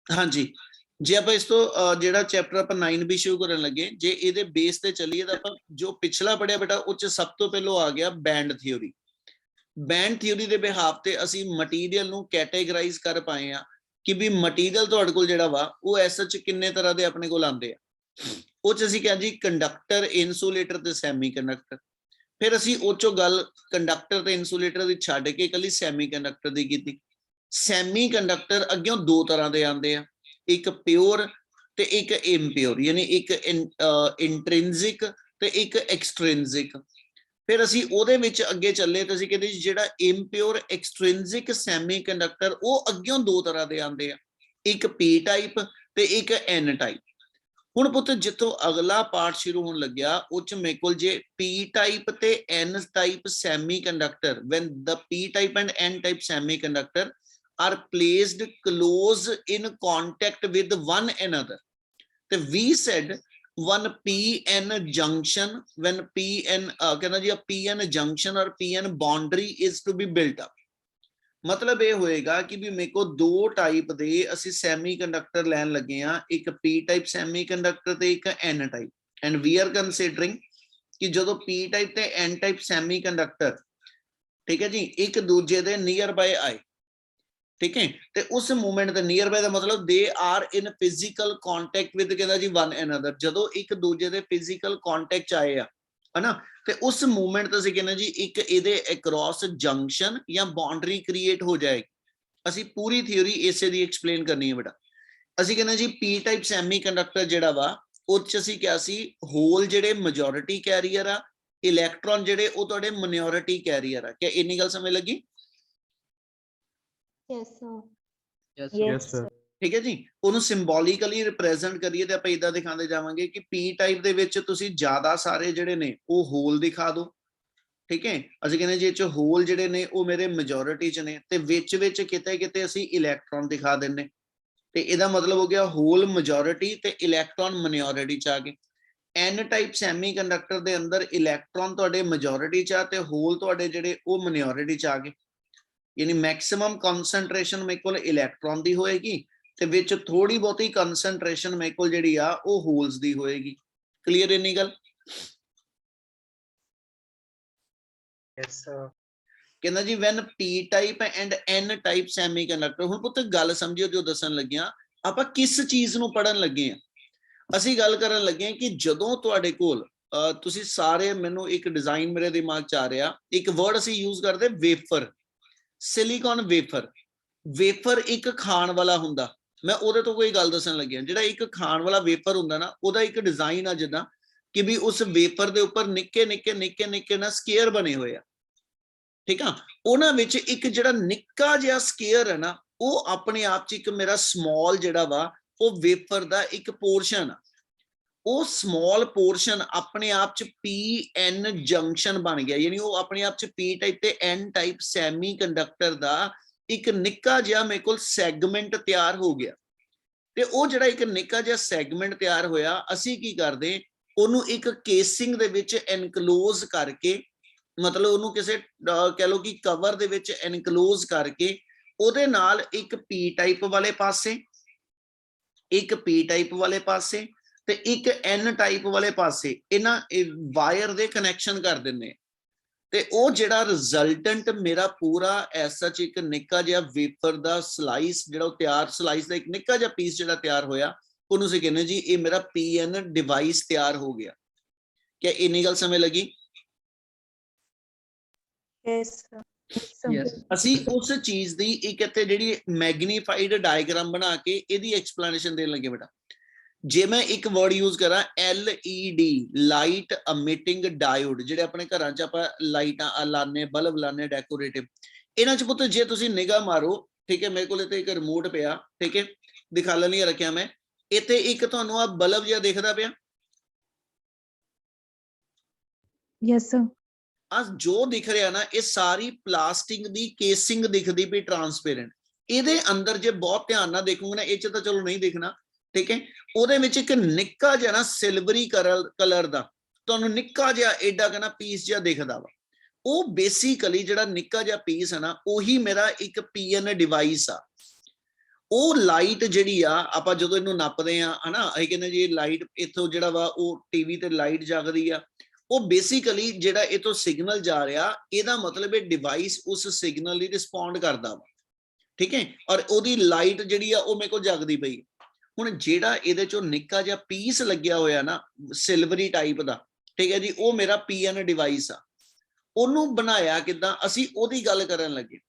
हाँ जी, जे आप इस तो ਜਿਹੜਾ ਚੈਪਟਰ ਆਪਾਂ 9B ਸ਼ੁਰੂ ਕਰਨ ਲੱਗੇ, ਜੇ ਇਹਦੇ ਬੇਸ ਤੇ ਚੱਲੀਏ ਤਾਂ ਆਪਾਂ ਜੋ ਪਿਛਲਾ ਪੜਿਆ ਬੇਟਾ ਉਹ ਚ ਸਭ ਤੋਂ ਪਹਿਲਾਂ ਆ ਗਿਆ ਬੈਂਡ ਥਿਊਰੀ। ਬੈਂਡ ਥਿਊਰੀ ਦੇ ਬਿਹਾਫ ਤੇ ਅਸੀਂ ਮਟੀਰੀਅਲ ਨੂੰ ਕੈਟੇਗਰਾਈਜ਼ ਕਰ ਪਾਏ ਆ ਕਿ ਵੀ ਮਟੀਰੀਅਲ ਤੁਹਾਡੇ ਕੋਲ ਜਿਹੜਾ ਵਾ ਉਹ ਐਸਾ ਚ ਕਿੰਨੇ ਤਰ੍ਹਾਂ ਦੇ ਆਪਣੇ ਕੋਲ ਆਉਂਦੇ ਆ। ਉਹ ਚ ਅਸੀਂ ਕਿਹਾ ਜੀ ਕੰਡਕਟਰ, ਇਨਸੂਲੇਟਰ ਤੇ ਸੈਮੀ ਕੰਡਕਟਰ। ਫਿਰ ਅਸੀਂ ਉਹ ਚੋਂ ਗੱਲ ਕੰਡਕਟਰ ਤੇ ਇਨਸੂਲੇਟਰ ਦੀ ਛੱਡ ਕੇ ਇਕੱਲੀ ਸੈਮੀ ਕੰਡਕਟਰ ਦੀ ਕੀਤੀ। ਸੈਮੀ ਕੰਡਕਟਰ ਅੱਗੇ ਦੋ ਤਰ੍ਹਾਂ ਦੇ ਆਉਂਦੇ ਆ, ਇੱਕ ਪਿਓਰ ਤੇ ਇੱਕ ਇੰਪਿਓਰ, ਯਾਨੀ ਇੱਕ ਇੰਟ੍ਰਿੰਸਿਕ ਤੇ ਇੱਕ ਐਕਸਟ੍ਰਿੰਸਿਕ। ਫਿਰ ਅਸੀਂ ਉਹਦੇ ਵਿੱਚ ਅੱਗੇ ਚੱਲੇ ਤੇ ਅਸੀਂ ਕਹਿੰਦੇ ਜਿਹੜਾ ਇੰਪਿਓਰ ਐਕਸਟ੍ਰਿੰਸਿਕ ਸੈਮੀ ਕੰਡਕਟਰ ਉਹ ਅੱਗੇ ਦੋ ਤਰ੍ਹਾਂ ਦੇ ਆਉਂਦੇ ਆ, ਇੱਕ ਪੀ ਟਾਈਪ ਤੇ ਇੱਕ ਐਨ ਟਾਈਪ। ਹੁਣ ਪੁੱਤ ਜਿੱਥੋਂ ਅਗਲਾ ਪਾਰਟ ਸ਼ੁਰੂ ਹੋਣ ਲੱਗਿਆ ਉਹ ਚ ਮੇਰੇ ਕੋਲ ਜੇ ਪੀ ਟਾਈਪ ਤੇ N type semiconductor, when the p type and n type semiconductor are placed close in contact with one another, so we said one pn junction, when pn कहना जी pn junction or pn boundary is to be built up। मतलब ਇਹ ਹੋਏਗਾ ਕਿ ਵੀ ਮੇਰੇ ਕੋ ਦੋ type ਦੇ ਅਸੀਂ ਸੈਮੀ ਕੰਡਕਟਰ ਲੈਣ ਲੱਗੇ ਆ, ਇੱਕ ਪੀ ਟਾਈਪ ਸੈਮੀ ਕੰਡਕਟਰ ਤੇ ਇੱਕ N type. And we are considering ਕਿ ਜਦੋਂ ਪੀ ਟਾਈਪ ਤੇ ਐਨ ਟਾਈਪ ਸੈਮੀ ਕੰਡਕਟਰ, ਠੀਕ ਹੈ ਜੀ, ਇੱਕ ਦੂਜੇ ਦੇ ਨੀਅਰ ਬਾਏ ਆਏ, ਠੀਕ ਹੈ, ਤੇ ਉਸ ਮੂਵਮੈਂਟ ਦੇ ਨੀਅਰ ਬਾਏ ਦਾ ਮਤਲਬ they are in physical contact with ਕਹਿੰਦਾ ਜੀ ਵਨ ਅਨਦਰ, ਜਦੋਂ ਇੱਕ ਦੂਜੇ ਦੇ ਫਿਜ਼ੀਕਲ ਕੰਟੈਕਟ ਚ ਆਏ ਆ ਹਨਾ, ਤੇ ਉਸ ਮੂਵਮੈਂਟ ਤੇ ਅਸੀਂ ਕਹਿੰਦੇ ਜੀ ਇੱਕ ਇਹਦੇ ਅਕ੍ਰੋਸ ਜੰਕਸ਼ਨ ਜਾਂ ਬਾਉਂਡਰੀ ਕ੍ਰੀਏਟ ਹੋ ਜਾਏਗੀ। ਅਸੀਂ ਪੂਰੀ ਥਿਊਰੀ ਇਸੇ ਦੀ ਐਕਸਪਲੇਨ ਕਰਨੀ ਹੈ ਬੇਟਾ। ਅਸੀਂ ਕਹਿੰਦੇ ਜੀ ਪੀ ਟਾਈਪ ਸੈਮੀ ਕੰਡਕਟਰ ਜਿਹੜਾ ਵਾ ਉਹ ਚ ਅਸੀਂ ਕਿਹਾ ਸੀ ਹੋਲ ਜਿਹੜੇ ਮੈਜੋਰਿਟੀ ਕੈਰੀਅਰ ਆ, ਇਲੈਕਟ੍ਰੋਨ ਜਿਹੜੇ ਉਹ ਤੁਹਾਡੇ ਮਾਈਨੋਰਿਟੀ ਕੈਰੀਅਰ ਆ। ਕਿ ਇੰਨੀ ਗੱਲ ਸਮਝ ਲੱਗੀ? Yes, sir. Yes, sir. ਠੀਕ ਹੈ ਜੀ। ਉਹਨੂੰ ਸਿੰਬੋਲਿਕਲੀ ਰਿਪਰੈਜ਼ੈਂਟ ਕਰੀਏ ਤੇ ਆਪਾਂ ਇਦਾਂ ਦਿਖਾਉਂਦੇ ਜਾਵਾਂਗੇ ਕਿ ਪੀ ਟਾਈਪ ਦੇ ਵਿੱਚ ਤੁਸੀਂ ਜ਼ਿਆਦਾ ਸਾਰੇ ਜਿਹੜੇ ਨੇ ਉਹ ਹੋਲ ਦਿਖਾ ਦਿਓ, ਠੀਕ ਹੈ। ਅਸੀਂ ਕਹਿੰਦੇ ਜੀ ਇਹ ਚ ਹੋਲ ਜਿਹੜੇ ਨੇ ਉਹ ਮੇਰੇ ਮੈਜੋਰਿਟੀ ਚ ਨੇ ਤੇ ਵਿੱਚ ਵਿੱਚ ਕਿਤੇ ਕਿਤੇ ਅਸੀਂ ਇਲੈਕਟ੍ਰੋਨ ਦਿਖਾ ਦਿੰਨੇ, ਤੇ ਇਹਦਾ ਮਤਲਬ ਹੋ ਗਿਆ ਹੋਲ ਮੈਜੋਰਿਟੀ ਤੇ ਇਲੈਕਟ੍ਰੋਨ ਮਾਈਨੋਰਿਟੀ ਚ ਆ ਗਏ। ਐਨ ਟਾਈਪ ਸੈਮੀ ਕੰਡਕਟਰ ਦੇ ਅੰਦਰ ਇਲੈਕਟ੍ਰੋਨ ਤੁਹਾਡੇ ਮੈਜੋਰਿਟੀ ਚ ਆ ਤੇ ਹੋਲ ਤੁਹਾਡੇ ਜਿਹੜੇ ਉਹ ਮਾਈਨੋਰਿਟੀ ਚ ਆ ਗਏ, ਯਾਨੀ ਮੈਕਸਿਮਮ ਕਨਸੈਂਟ੍ਰੇਸ਼ਨ ਮੇਰੇ ਕੋਲ ਇਲੈਕਟ੍ਰੋਨ ਦੀ ਹੋਏਗੀ ਤੇ ਵਿੱਚ ਥੋੜੀ ਬਹੁਤੀ ਕਨਸੈਂਟ੍ਰੇਸ਼ਨ ਮੇਰੇ ਕੋਲ ਜਿਹੜੀ ਆ ਉਹ ਹੋਲਸ ਦੀ ਹੋਏਗੀ। ਕਲੀਅਰ ਇੰਨੀ ਗੱਲ? Yes, sir. ਕਹਿੰਦਾ ਜੀ when P type and N type semiconductor. ਹੁਣ ਪੁੱਤ ਗੱਲ ਸਮਝਿਓ ਜੋ ਦੱਸਣ ਲੱਗਿਆ, ਆਪਾਂ ਕਿਸ ਚੀਜ਼ ਨੂੰ ਪੜਨ ਲੱਗੇ ਆ। ਅਸੀਂ ਗੱਲ ਕਰਨ ਲੱਗੇ ਆ ਕਿ ਜਦੋਂ ਤੁਹਾਡੇ ਕੋਲ ਤੁਸੀਂ ਸਾਰੇ, ਮੈਨੂੰ ਇੱਕ ਡਿਜ਼ਾਈਨ ਮੇਰੇ ਦਿਮਾਗ ਚ ਆ ਰਿਹਾ, ਇੱਕ ਵਰਡ ਅਸੀਂ ਯੂਜ਼ ਕਰਦੇ ਵੇਫਰ, ਸਿਲੀਕਨ ਵੇਫਰ। ਵੇਫਰ ਇੱਕ ਖਾਣ ਵਾਲਾ ਹੁੰਦਾ, ਮੈਂ ਉਹਦੇ ਤੋਂ ਕੋਈ ਗੱਲ ਦੱਸਣ ਲੱਗਿਆ। ਜਿਹੜਾ ਇੱਕ ਖਾਣ ਵਾਲਾ ਵੇਫਰ ਹੁੰਦਾ ਨਾ ਉਹਦਾ ਇੱਕ ਡਿਜ਼ਾਈਨ ਆ ਜਿੱਦਾਂ ਕਿ ਵੀ ਉਸ ਵੇਫਰ ਦੇ ਉੱਪਰ ਨਿੱਕੇ ਨਿੱਕੇ ਨਿੱਕੇ ਨਿੱਕੇ ਨਾ ਸਕੁਅਰ ਬਣੇ ਹੋਏ ਆ, ਠੀਕ ਆ। ਉਹਨਾਂ ਵਿੱਚ ਇੱਕ ਜਿਹੜਾ ਨਿੱਕਾ ਜਿਹਾ ਸਕੁਅਰ ਹੈ ਨਾ ਉਹ ਆਪਣੇ ਆਪ ਚ ਇੱਕ ਮੇਰਾ ਸਮਾਲ ਜਿਹੜਾ ਵਾ ਉਹ ਵੇਫਰ ਦਾ ਇੱਕ ਪੋਰਸ਼ਨ ਆ। ਉਹ ਸਮਾਲ ਪੋਰਸ਼ਨ ਆਪਣੇ ਆਪ ਚ ਪੀ ਐਨ ਜੰਕਸ਼ਨ ਬਣ ਗਿਆ, ਯਾਨੀ ਉਹ ਆਪਣੇ ਆਪ ਚ ਪੀ ਟਾਈਪ ਤੇ ਐਨ ਟਾਈਪ ਸੈਮੀ ਕੰਡਕਟਰ ਦਾ ਇੱਕ ਨਿੱਕਾ ਜਿਹਾ ਮੇਰੇ ਕੋਲ ਸੈਗਮੈਂਟ ਤਿਆਰ ਹੋ ਗਿਆ। ਤੇ ਉਹ ਜਿਹੜਾ ਇੱਕ ਨਿੱਕਾ ਜਿਹਾ ਸੈਗਮੈਂਟ ਤਿਆਰ ਹੋਇਆ, ਅਸੀਂ ਕੀ ਕਰਦੇ, ਉਹਨੂੰ ਇੱਕ ਕੇਸਿੰਗ ਦੇ ਵਿੱਚ ਐਨਕਲੋਜ਼ ਕਰਕੇ, ਮਤਲਬ ਉਹਨੂੰ ਕਿਸੇ ਕਹਿ ਲਓ ਕਿ ਕਵਰ ਦੇ ਵਿੱਚ ਐਨਕਲੋਜ਼ ਕਰਕੇ ਉਹਦੇ ਨਾਲ ਇੱਕ ਪੀ ਟਾਈਪ ਵਾਲੇ ਪਾਸੇ, ਇੱਕ ਪੀ ਟਾਈਪ ਵਾਲੇ ਪਾਸੇ ਤੇ ਇੱਕ ਐਨ ਟਾਈਪ ਵਾਲੇ ਪਾਸੇ ਇਹਨਾਂ ਵਾਇਰ ਦੇ ਕਨੈਕਸ਼ਨ ਕਰ ਦਿੰਨੇ। ਤੇ ਉਹ ਜਿਹੜਾ ਰਿਜ਼ਲਟੈਂਟ ਮੇਰਾ ਪੂਰਾ ਐਸਾ ਚ ਇੱਕ ਨਿੱਕਾ ਜਿਹਾ ਵੇਫਰ ਦਾ ਸਲਾਈਸ ਜਿਹੜਾ ਉਹ ਤਿਆਰ, ਸਲਾਈਸ ਦਾ ਇੱਕ ਨਿੱਕਾ ਜਿਹਾ ਪੀਸ ਜਿਹੜਾ ਤਿਆਰ ਹੋਇਆ, ਉਹਨੂੰ ਅਸੀਂ ਕਹਿੰਦੇ ਜੀ ਇਹ ਮੇਰਾ ਪੀਐਨ ਡਿਵਾਈਸ ਤਿਆਰ ਹੋ ਗਿਆ। ਕਿ ਇੰਨੀ ਗੱਲ ਸਮਝ ਲੱਗੀ? Yes, sir. Yes. ਅਸੀਂ ਉਸ ਚੀਜ਼ ਦੀ ਇੱਕ ਇੱਥੇ ਜਿਹੜੀ ਮੈਗਨੀਫਾਈਡ ਡਾਇਗਰਾਮ ਬਣਾ ਕੇ ਇਹਦੀ ਐਕਸਪਲੇਨੇਸ਼ਨ ਦੇਣ ਲੱਗੇ ਬੇਟਾ। ਜੇ ਮੈਂ ਇੱਕ ਵਰਡ ਯੂਜ਼ ਕਰਾਂ LED, ਲਾਈਟ ਅਮਿਟਿੰਗ ਡਾਇਓਡ, ਜਿਹੜੇ ਆਪਣੇ ਘਰਾਂ 'ਚ ਆਪਾਂ ਲਾਈਟਾਂ ਲਾਣੇ, ਬਲਬ ਲਾਣੇ ਡੈਕੋਰੇਟਿਵ, ਇਹਨਾਂ 'ਚ ਪੁੱਤ ਜੇ ਤੁਸੀਂ ਨਿਗਾਹ ਮਾਰੋ, ਠੀਕ ਹੈ, ਮੇਰੇ ਕੋਲ ਇੱਥੇ ਇੱਕ ਰਿਮੋਟ ਪਿਆ, ਠੀਕ ਹੈ, ਦਿਖਾਣ ਲਈ ਰੱਖਿਆ ਮੈਂ, ਇੱਥੇ ਇੱਕ ਤੁਹਾਨੂੰ ਆ ਬਲਬ ਜਿਹਾ ਦਿਖਦਾ ਪਿਆ। Yes, sir. ਆ ਜੋ ਦਿਖ ਰਿਹਾ ਨਾ ਇਹ ਸਾਰੀ ਪਲਾਸਟਿਕ ਦੀ ਕੇਸਿੰਗ ਦਿਖਦੀ ਪਈ ਟ੍ਰਾਂਸਪੇਰੈਂਟ। ਇਹਦੇ ਅੰਦਰ ਜੇ ਬਹੁਤ ਧਿਆਨ ਨਾਲ ਦੇਖੋਗੇ ਨਾ, ਇਹ 'ਚ ਤਾਂ ਚਲੋ ਨਹੀਂ ਦਿਖਣਾ, ਠੀਕ ਹੈ, ਉਹਦੇ ਵਿੱਚ ਇੱਕ ਨਿੱਕਾ ਜਿਹਾ ਨਾ ਸਿਲਵਰੀ ਕਲਰ ਦਾ ਤੁਹਾਨੂੰ ਨਿੱਕਾ ਜਿਹਾ ਏਡਾ ਕਹਿੰਦਾ ਪੀਸ ਜਿਹਾ ਦਿਖਦਾ ਵਾ। ਉਹ ਬੇਸਿਕਲੀ ਜਿਹੜਾ ਨਿੱਕਾ ਜਿਹਾ ਪੀਸ ਹੈ ਨਾ ਉਹੀ ਮੇਰਾ ਇੱਕ ਪੀਐਨ ਡਿਵਾਈਸ ਆ। ਉਹ ਲਾਈਟ ਜਿਹੜੀ ਆ ਆਪਾਂ ਜਦੋਂ ਇਹਨੂੰ ਨੱਪਦੇ ਆ ਹਨਾ, ਅਸੀਂ ਕਹਿੰਦੇ ਜੀ ਲਾਈਟ ਇੱਥੋਂ ਜਿਹੜਾ ਵਾ ਉਹ ਟੀਵੀ ਤੇ ਲਾਈਟ ਜਗਦੀ ਆ, ਉਹ ਬੇਸਿਕਲੀ ਜਿਹੜਾ ਇਹ ਤੋਂ ਸਿਗਨਲ ਜਾ ਰਿਹਾ, ਇਹਦਾ ਮਤਲਬ ਇਹ ਡਿਵਾਈਸ ਉਸ ਸਿਗਨਲ ਲਈ ਰਿਸਪੌਂਡ ਕਰਦਾ ਵਾ, ਠੀਕ ਹੈ, ਔਰ ਉਹਦੀ ਲਾਈਟ ਜਿਹੜੀ ਆ ਉਹ ਮੇਰੇ ਕੋਲ ਜਗਦੀ ਪਈ। ਹੁਣ ਜਿਹੜਾ ਇਹਦੇ ਚੋਂ ਨਿੱਕਾ ਜਿਹਾ ਪੀਸ ਲੱਗਿਆ ਹੋਇਆ ਨਾ ਸਿਲਵਰੀ ਟਾਈਪ ਦਾ, ਠੀਕ ਹੈ ਜੀ, ਉਹ ਮੇਰਾ ਪੀਐਨ ਡਿਵਾਈਸ ਆ। ਉਹਨੂੰ ਬਣਾਇਆ ਕਿੱਦਾਂ, ਅਸੀਂ ਉਹਦੀ ਗੱਲ ਕਰਨ ਲੱਗੇ।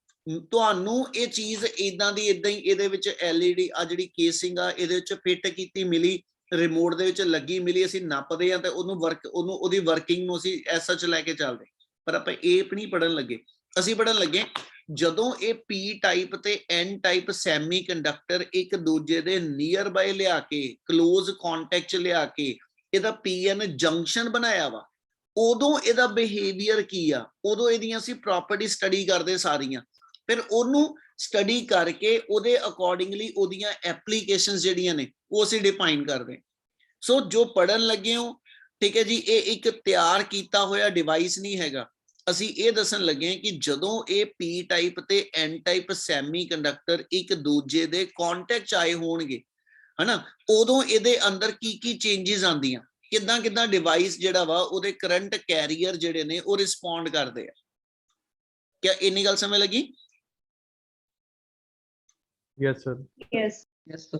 ਤੁਹਾਨੂੰ ਇਹ ਚੀਜ਼ ਇਦਾਂ ਦੀ ਇਦਾਂ ਹੀ ਇਹਦੇ ਵਿੱਚ ਐਲਈਡੀ ਆ ਜਿਹੜੀ ਕੇਸਿੰਗ ਆ ਇਹਦੇ ਵਿੱਚ ਫਿੱਟ ਕੀਤੀ ਮਿਲੀ, ਰਿਮੋਟ ਦੇ ਵਿੱਚ ਲੱਗੀ ਮਿਲੀ, ਅਸੀਂ ਨੱਪਦੇ ਆ ਤੇ ਉਹਨੂੰ ਉਹਦੀ ਵਰਕਿੰਗ ਨੂੰ ਅਸੀਂ ਐਸਾ ਚ ਲੈ ਕੇ ਚੱਲਦੇ। ਪਰ ਆਪਾਂ ਇਹ ਨਹੀਂ ਪੜਨ ਲੱਗੇ, ਅਸੀਂ ਪੜਨ ਲੱਗੇ ਜਦੋਂ ਇਹ ਪੀ ਟਾਈਪ ਤੇ ਐਨ ਟਾਈਪ ਸੈਮੀ ਕੰਡਕਟਰ ਇੱਕ ਦੂਜੇ ਦੇ ਨੀਅਰ ਬਾਈ ਲਿਆ ਕੇ ਕਲੋਜ਼ ਕੰਟੈਕਟ ਚ ਲਿਆ ਕੇ ਇਹਦਾ ਪੀਐਨ ਜੰਕਸ਼ਨ ਬਣਾਇਆ ਵਾ, ਉਦੋਂ ਇਹਦਾ ਬਿਹੇਵੀਅਰ ਕੀ ਆ, ਉਦੋਂ ਇਹਦੀਆਂ ਅਸੀਂ ਪ੍ਰੋਪਰਟੀ ਸਟੱਡੀ ਕਰਦੇ ਸਾਰੀਆਂ। ਫਿਰ ਉਹਨੂੰ ਸਟੱਡੀ ਕਰਕੇ ਉਹਦੇ ਅਕੋਰਡਿੰਗਲੀ ਉਹਦੀਆਂ ਐਪਲੀਕੇਸ਼ਨਸ ਜਿਹੜੀਆਂ ਨੇ ਉਹ ਅਸੀਂ ਡਿਫਾਈਨ ਕਰਦੇ। ਸੋ ਜੋ ਪੜਨ ਲੱਗੇ ਹੋ, ਠੀਕ ਹੈ ਜੀ, ਇਹ ਇੱਕ ਤਿਆਰ ਕੀਤਾ ਹੋਇਆ ਡਿਵਾਈਸ ਨਹੀਂ ਹੈਗਾ। ਅਸੀਂ ਇਹ ਦੱਸਣ ਲੱਗੇ ਕਿ ਜਦੋਂ ਇਹ ਪੀ ਟਾਈਪ ਤੇ ਐਨ ਟਾਈਪ ਸੈਮੀ ਕੰਡਕਟਰ ਇੱਕ ਦੂਜੇ ਦੇ ਕੰਟੈਕਟ ਚ ਆਏ ਹੋਣਗੇ ਹਨਾ, ਉਦੋਂ ਇਹਦੇ ਅੰਦਰ ਕੀ ਕੀ ਚੇਂਜਸ ਆਉਂਦੀਆਂ, ਕਿੱਦਾਂ ਕਿੱਦਾਂ ਡਿਵਾਈਸ ਜਿਹੜਾ ਵਾ ਉਹਦੇ ਕਰੰਟ ਕੈਰੀਅਰ ਜਿਹੜੇ ਨੇ ਉਹ ਰਿਸਪੌਂਡ ਕਰਦੇ ਆ। ਕਿਆ ਇੰਨੀ ਗੱਲ ਸਮਝ ਲੱਗੀ? Yes, sir. Yes. Yes, sir.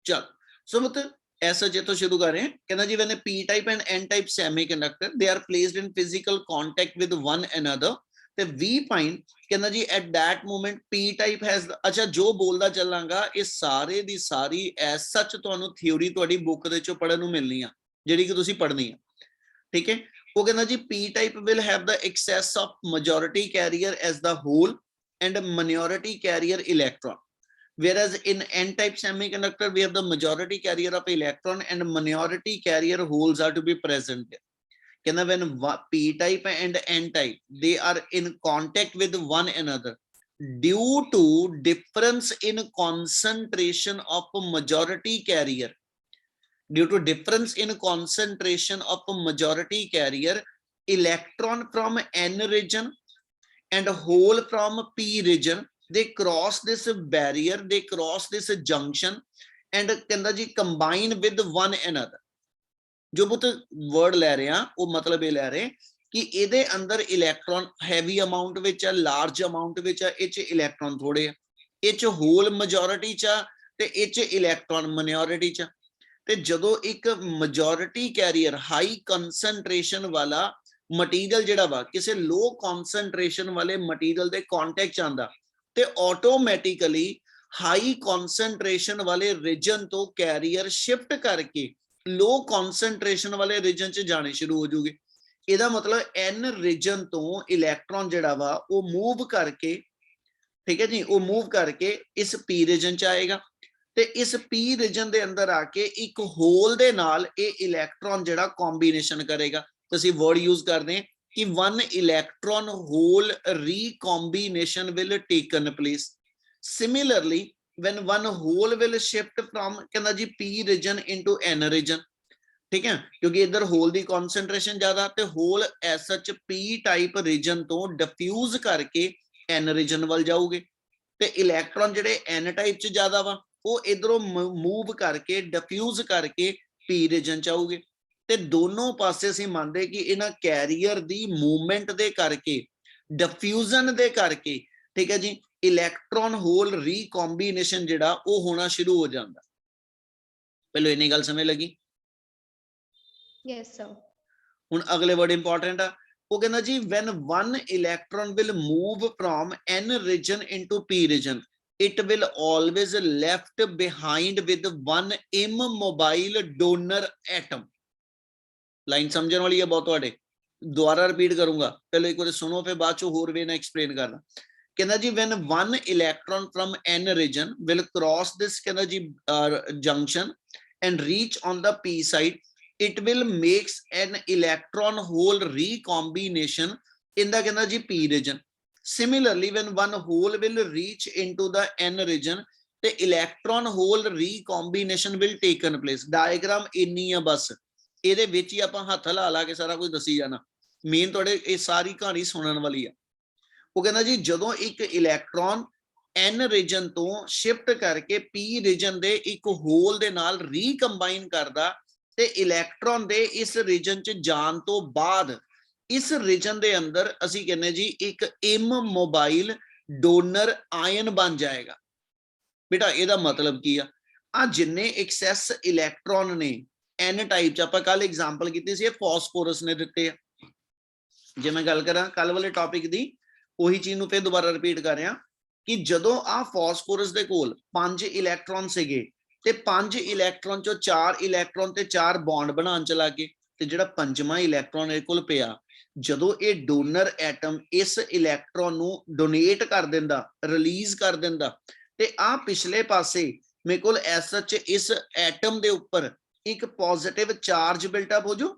चल सो मतलब ऐसा जे तो शुरू कर रहे हैं, कहना जी when a p type and n type semiconductor they are placed in physical contact with one another, ਤੇ we find कहना जी at that moment p type has अच्छा जो बोलदा ਚੱਲਾਂਗਾ ਇਹ ਸਾਰੇ ਦੀ ਸਾਰੀ as such ਤੁਹਾਨੂੰ ਥਿਉਰੀ ਤੁਹਾਡੀ ਬੁੱਕ ਦੇ ਵਿੱਚੋਂ ਪੜਨ ਨੂੰ ਮਿਲਣੀ ਆ ਜਿਹੜੀ ਕਿ ਤੁਸੀਂ ਪੜ੍ਹਨੀ ਆ, ਠੀਕ ਹੈ। ਉਹ ਕਹਿੰਦਾ ਜੀ p type will have the excess of majority carrier as the whole and minority carrier electron, whereas in n-type semiconductor we have the majority carrier of electron and minority carrier holes are to be present there. When p-type and n-type they are in contact with one another due to difference in concentration of majority carrier, due to difference in concentration of majority carrier, electron from n region and hole from p region, they cross this barrier, they cross this junction and ਕਹਿੰਦਾ ਜੀ combine with one another। ਜੋ ਬੁੱਤ word ਲੈ ਰਹੇ ਆ ਉਹ ਮਤਲਬ ਇਹ ਲੈ ਰਹੇ ਕਿ ਇਹਦੇ ਅੰਦਰ ਇਲੈਕਟ੍ਰੋਨ ਹੈਵੀ ਅਮਾਉਂਟ ਵਿੱਚ ਆ, ਲਾਰਜ ਅਮਾਉਂਟ ਵਿੱਚ ਆ, ਇਹ ਚ ਇਲੈਕਟ੍ਰੋਨ ਥੋੜੇ ਆ, ਇਹ ਚ ਹੋਲ ਮੈਜੋਰਿਟੀ ਚ ਆ ਤੇ ਇਹ ਚ ਇਲੈਕਟ੍ਰੋਨ ਮਾਈਨੋਰਿਟੀ ਚ। ਤੇ ਜਦੋਂ ਇੱਕ ਮੈਜੋਰਿਟੀ ਕੈਰੀਅਰ ਹਾਈ ਕਨਸੈਂਟ੍ਰੇਸ਼ਨ ਵਾਲਾ ਮਟੀਰੀਅਲ ਜਿਹੜਾ ਵਾ ਕਿਸੇ ਲੋ ਕਨਸੈਂਟ੍ਰੇਸ਼ਨ ਵਾਲੇ ਮਟੀਰੀਅਲ ਦੇ ਕੰਟੈਕਟ ਚ ਆਂਦਾ ਤੇ ਆਟੋਮੈਟਿਕਲੀ ਹਾਈ ਕਨਸੈਂਟ੍ਰੇਸ਼ਨ ਵਾਲੇ ਰੀਜਨ ਤੋਂ ਕੈਰੀਅਰ ਸ਼ਿਫਟ ਕਰਕੇ ਲੋ ਕਨਸੈਂਟ੍ਰੇਸ਼ਨ ਵਾਲੇ ਰੀਜਨ ਚ ਜਾਣੇ ਸ਼ੁਰੂ ਹੋ ਜੂਗੇ। ਇਹਦਾ ਮਤਲਬ ਐਨ ਰੀਜਨ ਤੋਂ ਇਲੈਕਟ੍ਰੋਨ ਜਿਹੜਾ ਵਾ ਉਹ ਮੂਵ ਕਰਕੇ, ਠੀਕ ਹੈ ਜੀ, ਉਹ ਮੂਵ ਕਰਕੇ ਇਸ ਪੀ ਰੀਜਨ ਚ ਆਏਗਾ ਤੇ ਇਸ ਪੀ ਰੀਜਨ ਦੇ ਅੰਦਰ ਆ ਕੇ ਇੱਕ ਹੋਲ ਦੇ ਨਾਲ ਇਹ ਇਲੈਕਟ੍ਰੋਨ ਜਿਹੜਾ ਕੰਬੀਨੇਸ਼ਨ ਕਰੇਗਾ। ਤੁਸੀਂ ਵਰਡ ਯੂਜ਼ ਕਰਦੇ ਹਾਂ ਕਿ one electron hole recombination will taken place. Similarly, when one hole will shift from कहना जी p region into n region, ठीक है, क्योंकि इधर होल दी concentration ज्यादा ते whole as such p type region तो diffuse करके n region वाल जाओगे ते इलेक्ट्रॉन जेडे n type च ज्यादा वा वो इधरों move करके diffuse करके p region च आओगे। ਤੇ ਦੋਨੋਂ ਪਾਸੇ ਅਸੀਂ ਮੰਨਦੇ ਕਿ ਇਹਨਾਂ ਕੈਰੀਅਰ ਦੀ ਮੂਵਮੈਂਟ ਦੇ ਕਰਕੇ, ਡਿਫਿਊਜ਼ਨ ਦੇ ਕਰਕੇ, ਠੀਕ ਹੈ ਜੀ, ਇਲੈਕਟ੍ਰੋਨ ਹੋਲ ਰੀਕੰਬੀਨੇਸ਼ਨ ਜਿਹੜਾ ਉਹ ਹੋਣਾ ਸ਼ੁਰੂ ਹੋ ਜਾਂਦਾ। ਪਹਿਲਾਂ ਇੰਨੀ ਗੱਲ ਸਮਝ ਲੱਗੀ? Yes, sir. ਹੁਣ ਅਗਲੇ ਵਰਡ ਇੰਪੋਰਟੈਂਟ ਆ। ਉਹ ਕਹਿੰਦਾ ਜੀ when one electron will move from n region into p region, it will always left behind with one immobile donor atom। Line ਸਮਝਣ ਵਾਲੀ ਹੈ ਬਹੁਤ ਤੁਹਾਡੇ, ਦੁਬਾਰਾ ਰਿਪੀਟ ਕਰੂੰਗਾ, ਪਹਿਲਾਂ ਇੱਕ ਵਾਰ ਸੁਣੋ ਫਿਰ ਬਾਅਦ ਚੋਂ ਹੋਰ ਵੇ ਨਾਲ ਐਕਸਪਲੇਨ ਕਰਦਾ। ਕਹਿੰਦਾ ਜੀ when one electron from n region will cross this ਕਹਿੰਦਾ ਜੀ junction and reach on the p side, it will makes an electron hole recombination in the ਕਹਿੰਦਾ ਜੀ p region. Similarly, when one hole will reach into the n region, the electron hole recombination will taken place। Diagram ਇੰਨੀ ਆ ਬਸ, ਇਹਦੇ ਵਿੱਚ ਹੀ ਆਪਾਂ ਹੱਥ ਲਾ ਕੇ ਸਾਰਾ ਕੁਝ ਦੱਸੀ ਜਾਣਾ, ਮੇਨ ਤੁਹਾਡੇ ਇਹ ਸਾਰੀ ਕਹਾਣੀ ਸੁਣਨ ਵਾਲੀ ਆ। ਉਹ ਕਹਿੰਦਾ ਜੀ ਜਦੋਂ ਇੱਕ ਇਲੈਕਟ੍ਰੋਨ N ਰੀਜਨ ਤੋਂ ਸ਼ਿਫਟ ਕਰਕੇ P ਰੀਜਨ ਦੇ ਇੱਕ ਹੋਲ ਦੇ ਨਾਲ ਰੀਕੰਬਾਈਨ ਕਰਦਾ ਤੇ ਇਲੈਕਟ੍ਰੋਨ ਦੇ ਇਸ ਰੀਜਨ 'ਚ ਜਾਣ ਤੋਂ ਬਾਅਦ ਇਸ ਰੀਜਨ ਦੇ ਅੰਦਰ ਅਸੀਂ ਕਹਿੰਦੇ ਜੀ ਇੱਕ ਇਮੋਬਾਈਲ ਡੋਨਰ ਆਇਨ ਬਣ ਜਾਏਗਾ। ਬੇਟਾ ਇਹਦਾ ਮਤਲਬ ਕੀ ਆ ਜਿੰਨੇ ਐਕਸੈਸ ਇਲੈਕਟ੍ਰੋਨ ਨੇ N ਟਾਈਪ 'ਚ ਆਪਾਂ ਕੱਲ ਐਗਜ਼ਾਮਪਲ ਕੀਤੀ ਸੀ, ਇਹ ਫਾਸਫੋਰਸ ਨੇ ਦਿੱਤੇ ਆ। ਜੇ ਮੈਂ ਗੱਲ ਕਰਾਂ ਕੱਲ ਵਾਲੇ ਟੌਪਿਕ ਦੀ, ਉਹੀ ਚੀਜ਼ ਨੂੰ ਫਿਰ ਦੁਬਾਰਾ ਰਿਪੀਟ ਕਰ ਰਿਹਾ ਕਿ ਜਦੋਂ ਆ ਫਾਸਫੋਰਸ ਦੇ ਕੋਲ 5 ਇਲੈਕਟ੍ਰੋਨ ਸੀਗੇ ਤੇ 5 ਇਲੈਕਟ੍ਰੋਨ ਚੋਂ 4 ਇਲੈਕਟ੍ਰੋਨ ਤੇ 4 ਬੌਂਡ ਬਣਾਉਣ ਚ ਲੱਗ ਗਏ ਤੇ ਜਿਹੜਾ ਪੰਜਵਾਂ ਇਲੈਕਟ੍ਰੋਨ ਇਹ ਕੋਲ ਪਿਆ, ਜਦੋਂ ਇਹ ਡੋਨਰ ਐਟਮ ਇਸ ਇਲੈਕਟ੍ਰੋਨ ਨੂੰ ਡੋਨੇਟ ਕਰ ਦਿੰਦਾ, ਰਿਲੀਜ਼ ਕਰ ਦਿੰਦਾ ਤੇ ਆ ਪਿਛਲੇ ਪਾਸੇ ਮੇਰੇ ਕੋਲ ਐਸ ਸੱਚ ਇਸ ਐਟਮ ਦੇ ਉੱਪਰ ਇੱਕ ਪੋਜ਼ਿਟਿਵ ਚਾਰਜ ਬਿਲਟ ਅਪ ਹੋ ਜੂ।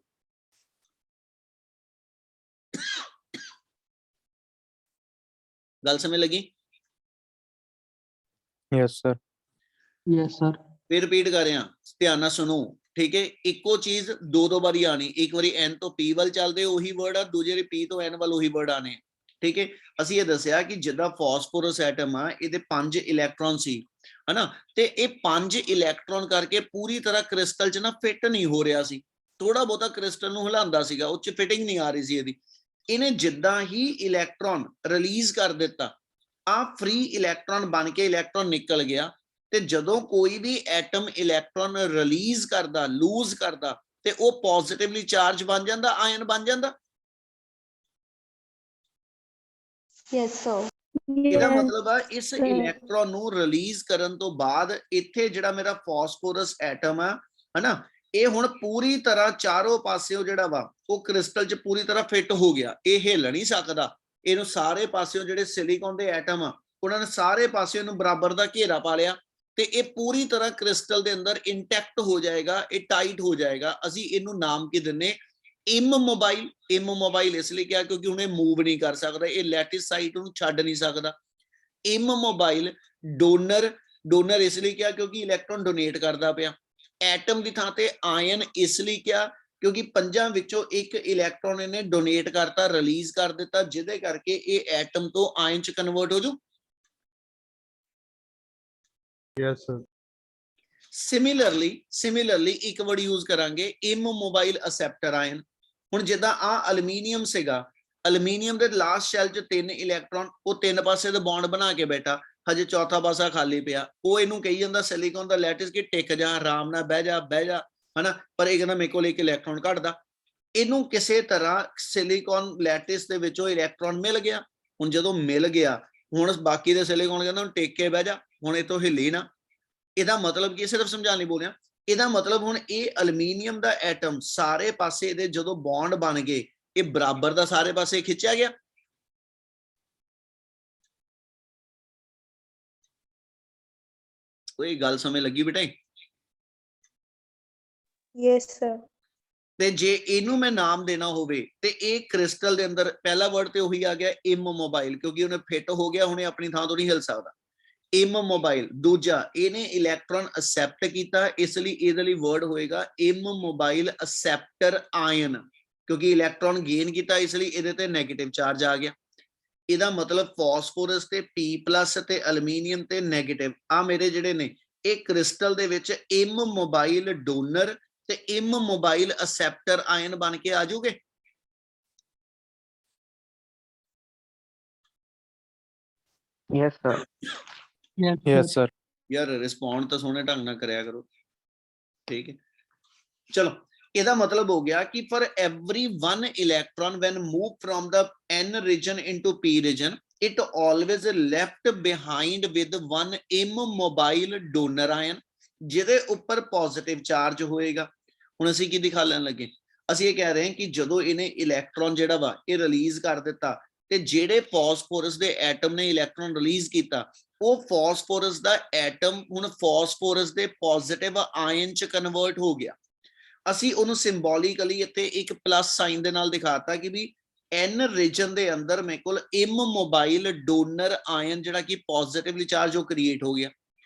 ਗੱਲ ਸਮਝ ਲੱਗੀ? Yes sir. Yes, sir. ਫਿਰ ਰਿਪੀਟ ਕਰ ਰਿਹਾ, ਧਿਆਨ ਨਾਲ ਸੁਣੋ, ਠੀਕ ਹੈ। ਇੱਕੋ ਚੀਜ਼ ਦੋ ਵਾਰੀ ਆਣੀ, ਇੱਕ ਵਾਰੀ N ਤੋਂ P ਵੱਲ ਚੱਲਦੇ ਉਹੀ ਵਰਡ ਆ, ਦੂਜੀ ਵਾਰੀ P ਤੋਂ N ਵੱਲ ਉਹੀ ਵਰਡ ਆਣੇ, ਠੀਕ ਹੈ। ਅਸੀਂ ਇਹ ਦੱਸਿਆ ਕਿ ਜਿੱਦਾਂ ਫਾਸਫੋਰਸ ਐਟਮ ਆ ਇਹਦੇ 5 ਇਲੈਕਟ੍ਰੋਨ ਸੀ ਹਨਾ, ਤੇ ਇਹ 5 ਇਲੈਕਟ੍ਰੋਨ ਕਰਕੇ ਪੂਰੀ ਤਰ੍ਹਾਂ ਕ੍ਰਿਸਟਲ 'ਚ ਨਾ ਫਿੱਟ ਨਹੀਂ ਹੋ ਰਿਹਾ ਸੀ, ਥੋੜਾ ਬਹੁਤਾ ਕ੍ਰਿਸਟਲ ਨੂੰ ਹਿਲਾਉਂਦਾ ਸੀਗਾ, ਉਹ 'ਚ ਫਿਟਿੰਗ ਨਹੀਂ ਆ ਰਹੀ ਸੀ ਇਹਦੀ। ਇਹਨੇ ਜਿੱਦਾਂ ਹੀ ਇਲੈਕਟ੍ਰੋਨ ਰਿਲੀਜ਼ ਕਰ ਦਿੱਤਾ, ਆ ਫ੍ਰੀ ਇਲੈਕਟ੍ਰੋਨ ਬਣ ਕੇ ਇਲੈਕਟ੍ਰੋਨ ਨਿਕਲ ਗਿਆ ਤੇ ਜਦੋਂ ਕੋਈ ਵੀ ਐਟਮ ਇਲੈਕਟ੍ਰੋਨ ਰਿਲੀਜ਼ ਕਰਦਾ, ਲੂਜ਼ ਕਰਦਾ ਤੇ ਉਹ ਪੋਜ਼ਿਟਿਵਲੀ ਚਾਰਜ ਬਣ ਜਾਂਦਾ, ਆਇਨ ਬਣ ਜਾਂਦਾ। Yes, sir. ਇਹਦਾ ਮਤਲਬ ਆ ਇਸ ਇਲੈਕਟ੍ਰੋਨ ਨੂੰ ਰਿਲੀਜ਼ ਕਰਨ ਤੋਂ ਬਾਅਦ ਇੱਥੇ ਜਿਹੜਾ ਮੇਰਾ ਫਾਸਫੋਰਸ ਐਟਮ ਆ ਹਨਾ, ਇਹ ਹੁਣ ਪੂਰੀ ਤਰ੍ਹਾਂ ਚਾਰੋਂ ਪਾਸਿਓਂ ਜਿਹੜਾ ਵਾ ਉਹ ਕ੍ਰਿਸਟਲ 'ਚ ਪੂਰੀ ਤਰ੍ਹਾਂ ਫਿੱਟ ਹੋ ਗਿਆ, ਇਹ ਹਿੱਲ ਨਹੀਂ ਸਕਦਾ। ਇਹਨੂੰ ਸਾਰੇ ਪਾਸਿਓਂ ਜਿਹੜੇ ਸਿਲੀਕਨ ਦੇ ਐਟਮ ਆ ਉਹਨਾਂ ਨੇ ਸਾਰੇ ਪਾਸਿਓਂ ਇਹਨੂੰ ਬਰਾਬਰ ਦਾ ਘੇਰਾ ਪਾ ਲਿਆ ਤੇ ਇਹ ਪੂਰੀ ਤਰ੍ਹਾਂ ਕ੍ਰਿਸਟਲ ਦੇ ਅੰਦਰ ਇੰਟੈਕਟ ਹੋ ਜਾਏਗਾ, ਇਹ ਟਾਈਟ ਹੋ ਜਾਏਗਾ। ਅਸੀਂ ਇਹਨੂੰ ਨਾਮ ਕੀ ਦਿੰਨੇ? ਇਮੋਬਾਈਲ। ਇਮੋਬਾਈਲ ਇਸ ਲਈ ਕਿਹਾ ਕਿਉਂਕਿ ਹੁਣ ਇਹ ਮੂਵ ਨਹੀਂ ਕਰ ਸਕਦਾ, ਇਹ ਲੈਟਿਸ ਸਾਈਟ ਨੂੰ ਛੱਡ ਨਹੀਂ ਸਕਦਾ। ਇਮੋਬਾਈਲ ਡੋਨਰ, ਡੋਨਰ ਇਸ ਲਈ ਕਿਹਾ ਕਿਉਂਕਿ ਇਲੈਕਟ੍ਰੋਨ ਡੋਨੇਟ ਕਰਦਾ ਪਿਆ। ਐਟਮ ਦੀ ਥਾਂ ਤੇ ਆਇਨ ਇਸ ਲਈ ਕਿਹਾ ਕਿਉਂਕਿ 5 ਵਿੱਚੋਂ ਇੱਕ ਇਲੈਕਟ੍ਰੋਨ ਇਹਨੇ ਡੋਨੇਟ ਕਰਤਾ, ਰਿਲੀਜ਼ ਕਰ ਦਿੱਤਾ, ਜਿਹਦੇ ਕਰਕੇ ਇਹ ਐਟਮ ਤੋਂ ਆਇਨ 'ਚ ਕਨਵਰਟ ਹੋ ਜੂ। Yes sir. ਸਿਮਿਲਰਲੀ ਇੱਕ ਵਰਡ ਯੂਜ਼ ਕਰਾਂਗੇ, ਇਮੋਬਾਈਲ ਅਸੈਪਟਰ ਆਇਨ। ਹੁਣ ਜਿੱਦਾਂ ਆ ਅਲਮੀਨੀਅਮ ਸੀਗਾ, ਅਲਮੀਨੀਅਮ ਦੇ ਲਾਸਟ ਸ਼ੈਲ 'ਚ 3 ਇਲੈਕਟ੍ਰੋਨ, ਉਹ 3 ਪਾਸੇ ਦਾ ਬੌਂਡ ਬਣਾ ਕੇ ਬੈਠਾ, ਹਜੇ ਚੌਥਾ ਪਾਸਾ ਖਾਲੀ ਪਿਆ, ਉਹ ਇਹਨੂੰ ਕਹੀ ਜਾਂਦਾ ਸਿਲੀਕਨ ਦਾ ਲੈਟਿਸ ਕਿ ਟਿਕ ਜਾ, ਆਰਾਮ ਨਾਲ ਬਹਿ ਜਾ ਹਨਾ, ਪਰ ਇਹ ਕਹਿੰਦਾ ਮੇਰੇ ਕੋਲ ਇੱਕ ਇਲੈਕਟ੍ਰੋਨ ਘਟਦਾ। ਇਹਨੂੰ ਕਿਸੇ ਤਰ੍ਹਾਂ ਸਿਲੀਕਨ ਲੈਟਿਸ ਦੇ ਵਿੱਚੋਂ ਇਲੈਕਟ੍ਰੋਨ ਮਿਲ ਗਿਆ। ਹੁਣ ਜਦੋਂ ਮਿਲ ਗਿਆ, ਹੁਣ ਬਾਕੀ ਦੇ ਸਿਲੀਕਨ ਕਹਿੰਦਾ ਹੁਣ ਟਿਕ ਕੇ ਬਹਿ ਜਾ, ਹੁਣ ਇਹ ਤੋਂ ਹਿੱਲੀ ਨਾ। ਇਹਦਾ ਮਤਲਬ ਕੀ? ਸਿਰਫ ਸਮਝਾਉਣ ਲਈ ਬੋਲਿਆ। ਇਹਦਾ ਮਤਲਬ ਹੁਣ ਇਹ ਅਲਮੀਨੀਅਮ ਦਾ ਐਟਮ ਸਾਰੇ ਪਾਸੇ ਇਹਦੇ ਜਦੋਂ ਬੌਂਡ ਬਣ ਗਏ, ਇਹ ਬਰਾਬਰ ਦਾ ਸਾਰੇ ਪਾਸੇ ਖਿੱਚਿਆ ਗਿਆ। ਕੋਈ ਗੱਲ ਸਮਝ ਲੱਗੀ ਬੇਟਾ? Yes, sir. ਤੇ ਜੇ ਇਹਨੂੰ ਮੈਂ ਨਾਮ ਦੇਣਾ ਹੋਵੇ ਤੇ ਇਹ ਕ੍ਰਿਸਟਲ ਦੇ ਅੰਦਰ ਪਹਿਲਾ ਵਰਡ ਤੇ ਉਹੀ ਆ ਗਿਆ ਇਮੋਬਾਈਲ, ਕਿਉਂਕਿ ਉਹਨੇ ਫਿੱਟ ਹੋ ਗਿਆ, ਹੁਣ ਇਹ ਆਪਣੀ ਥਾਂ ਤੋਂ ਨਹੀਂ ਹਿਲ ਸਕਦਾ। ਇਮੋਬਾਈਲ। ਦੂਜਾ, ਇਹਨੇ ਇਲੈਕਟ੍ਰੋਨ ਅਸੈਪਟ ਕੀਤਾ, ਇਸ ਲਈ ਇਹਦੇ ਲਈ ਵਰਡ ਹੋਏਗਾ ਇਮੋਬਾਈਲ ਅਸੈਪਟਰ ਆਇਨ, ਕਿਉਂਕਿ ਇਲੈਕਟ੍ਰੋਨ ਗੇਨ ਕੀਤਾ ਇਸ ਲਈ ਇਹਦੇ ਤੇ ਨੈਗੇਟਿਵ ਚਾਰਜ ਆ ਗਿਆ। ਇਹਦਾ ਮਤਲਬ ਫਾਸਫੋਰਸ ਤੇ P+ ਤੇ ਅਲਮੀਨੀਅਮ ਤੇ ਨੈਗੇਟਿਵ, ਆ ਮੇਰੇ ਜਿਹੜੇ ਨੇ ਇਹ ਕ੍ਰਿਸਟਲ ਦੇ ਵਿੱਚ ਇਮੋਬਾਈਲ ਡੋਨਰ ਤੇ ਇਮੋਬਾਈਲ ਅਸੈਪਟਰ ਆਇਨ ਬਣ ਕੇ ਆ ਜਾਊਗੇ। Yes sir. Yes, yes sir. ਯਾਰ ਰਿਸਪੌਂਡ ਤਾਂ ਸੋਹਣੇ ਢੰਗ ਨਾਲ ਕਰਿਆ ਕਰੋ, ਠੀਕ ਹੈ। ਚਲੋ, ਇਹਦਾ ਮਤਲਬ ਹੋ ਗਿਆ ਕਿ for every 1 electron when moved from the N region into P region, it always left behind with 1 immobile donor ion, ਜਿਹਦੇ ਉੱਪਰ ਪੋਜ਼ਿਟਿਵ ਚਾਰਜ ਹੋਏਗਾ। ਹੁਣ ਅਸੀਂ ਕੀ ਦਿਖਾ ਲੈਣ ਲੱਗੇ? ਅਸੀਂ ਇਹ ਕਹਿ ਰਹੇ ਹਾਂ ਕਿ ਜਦੋਂ ਇਹਨੇ ਇਲੈਕਟ੍ਰੋਨ ਜਿਹੜਾ ਵਾ ਇਹ ਰਿਲੀਜ਼ ਕਰ ਦਿੱਤਾ ਤੇ ਜਿਹੜੇ ਫਾਸਫੋਰਸ ਦੇ ਐਟਮ ਨੇ ਇਲੈਕਟ੍ਰੋਨ ਰਿਲੀਜ਼ ਕੀਤਾ, ਉਹ ਫਾਸਫੋਰਸ ਦਾ ਐਟਮ ਹੁਣ ਫਾਸਫੋਰਸ ਦੇ ਪੋਜ਼ਿਟਿਵ ਆਇਨ 'ਚ ਕਨਵਰਟ ਹੋ ਗਿਆ। ਅਸੀਂ ਉਹਨੂੰ ਸਿੰਬੋਲਿਕਲੀ ਇੱਥੇ ਇੱਕ ਪਲੱਸ ਸਾਈਨ ਦੇ ਨਾਲ ਦਿਖਾਤਾ ਕਿ ਵੀ N ਰੀਜਨ ਦੇ ਅੰਦਰ ਮੇਰੇ ਕੋਲ ਇਮੋਬਾਈਲ ਡੋਨਰ ਆਇਨ ਜਿਹੜਾ ਕਿ ਪੋਜ਼ਿਟਿਵਲੀ ਚਾਰਜ ਉਹ ਕ੍ਰੀਏਟ ਹੋ ਗਿਆ,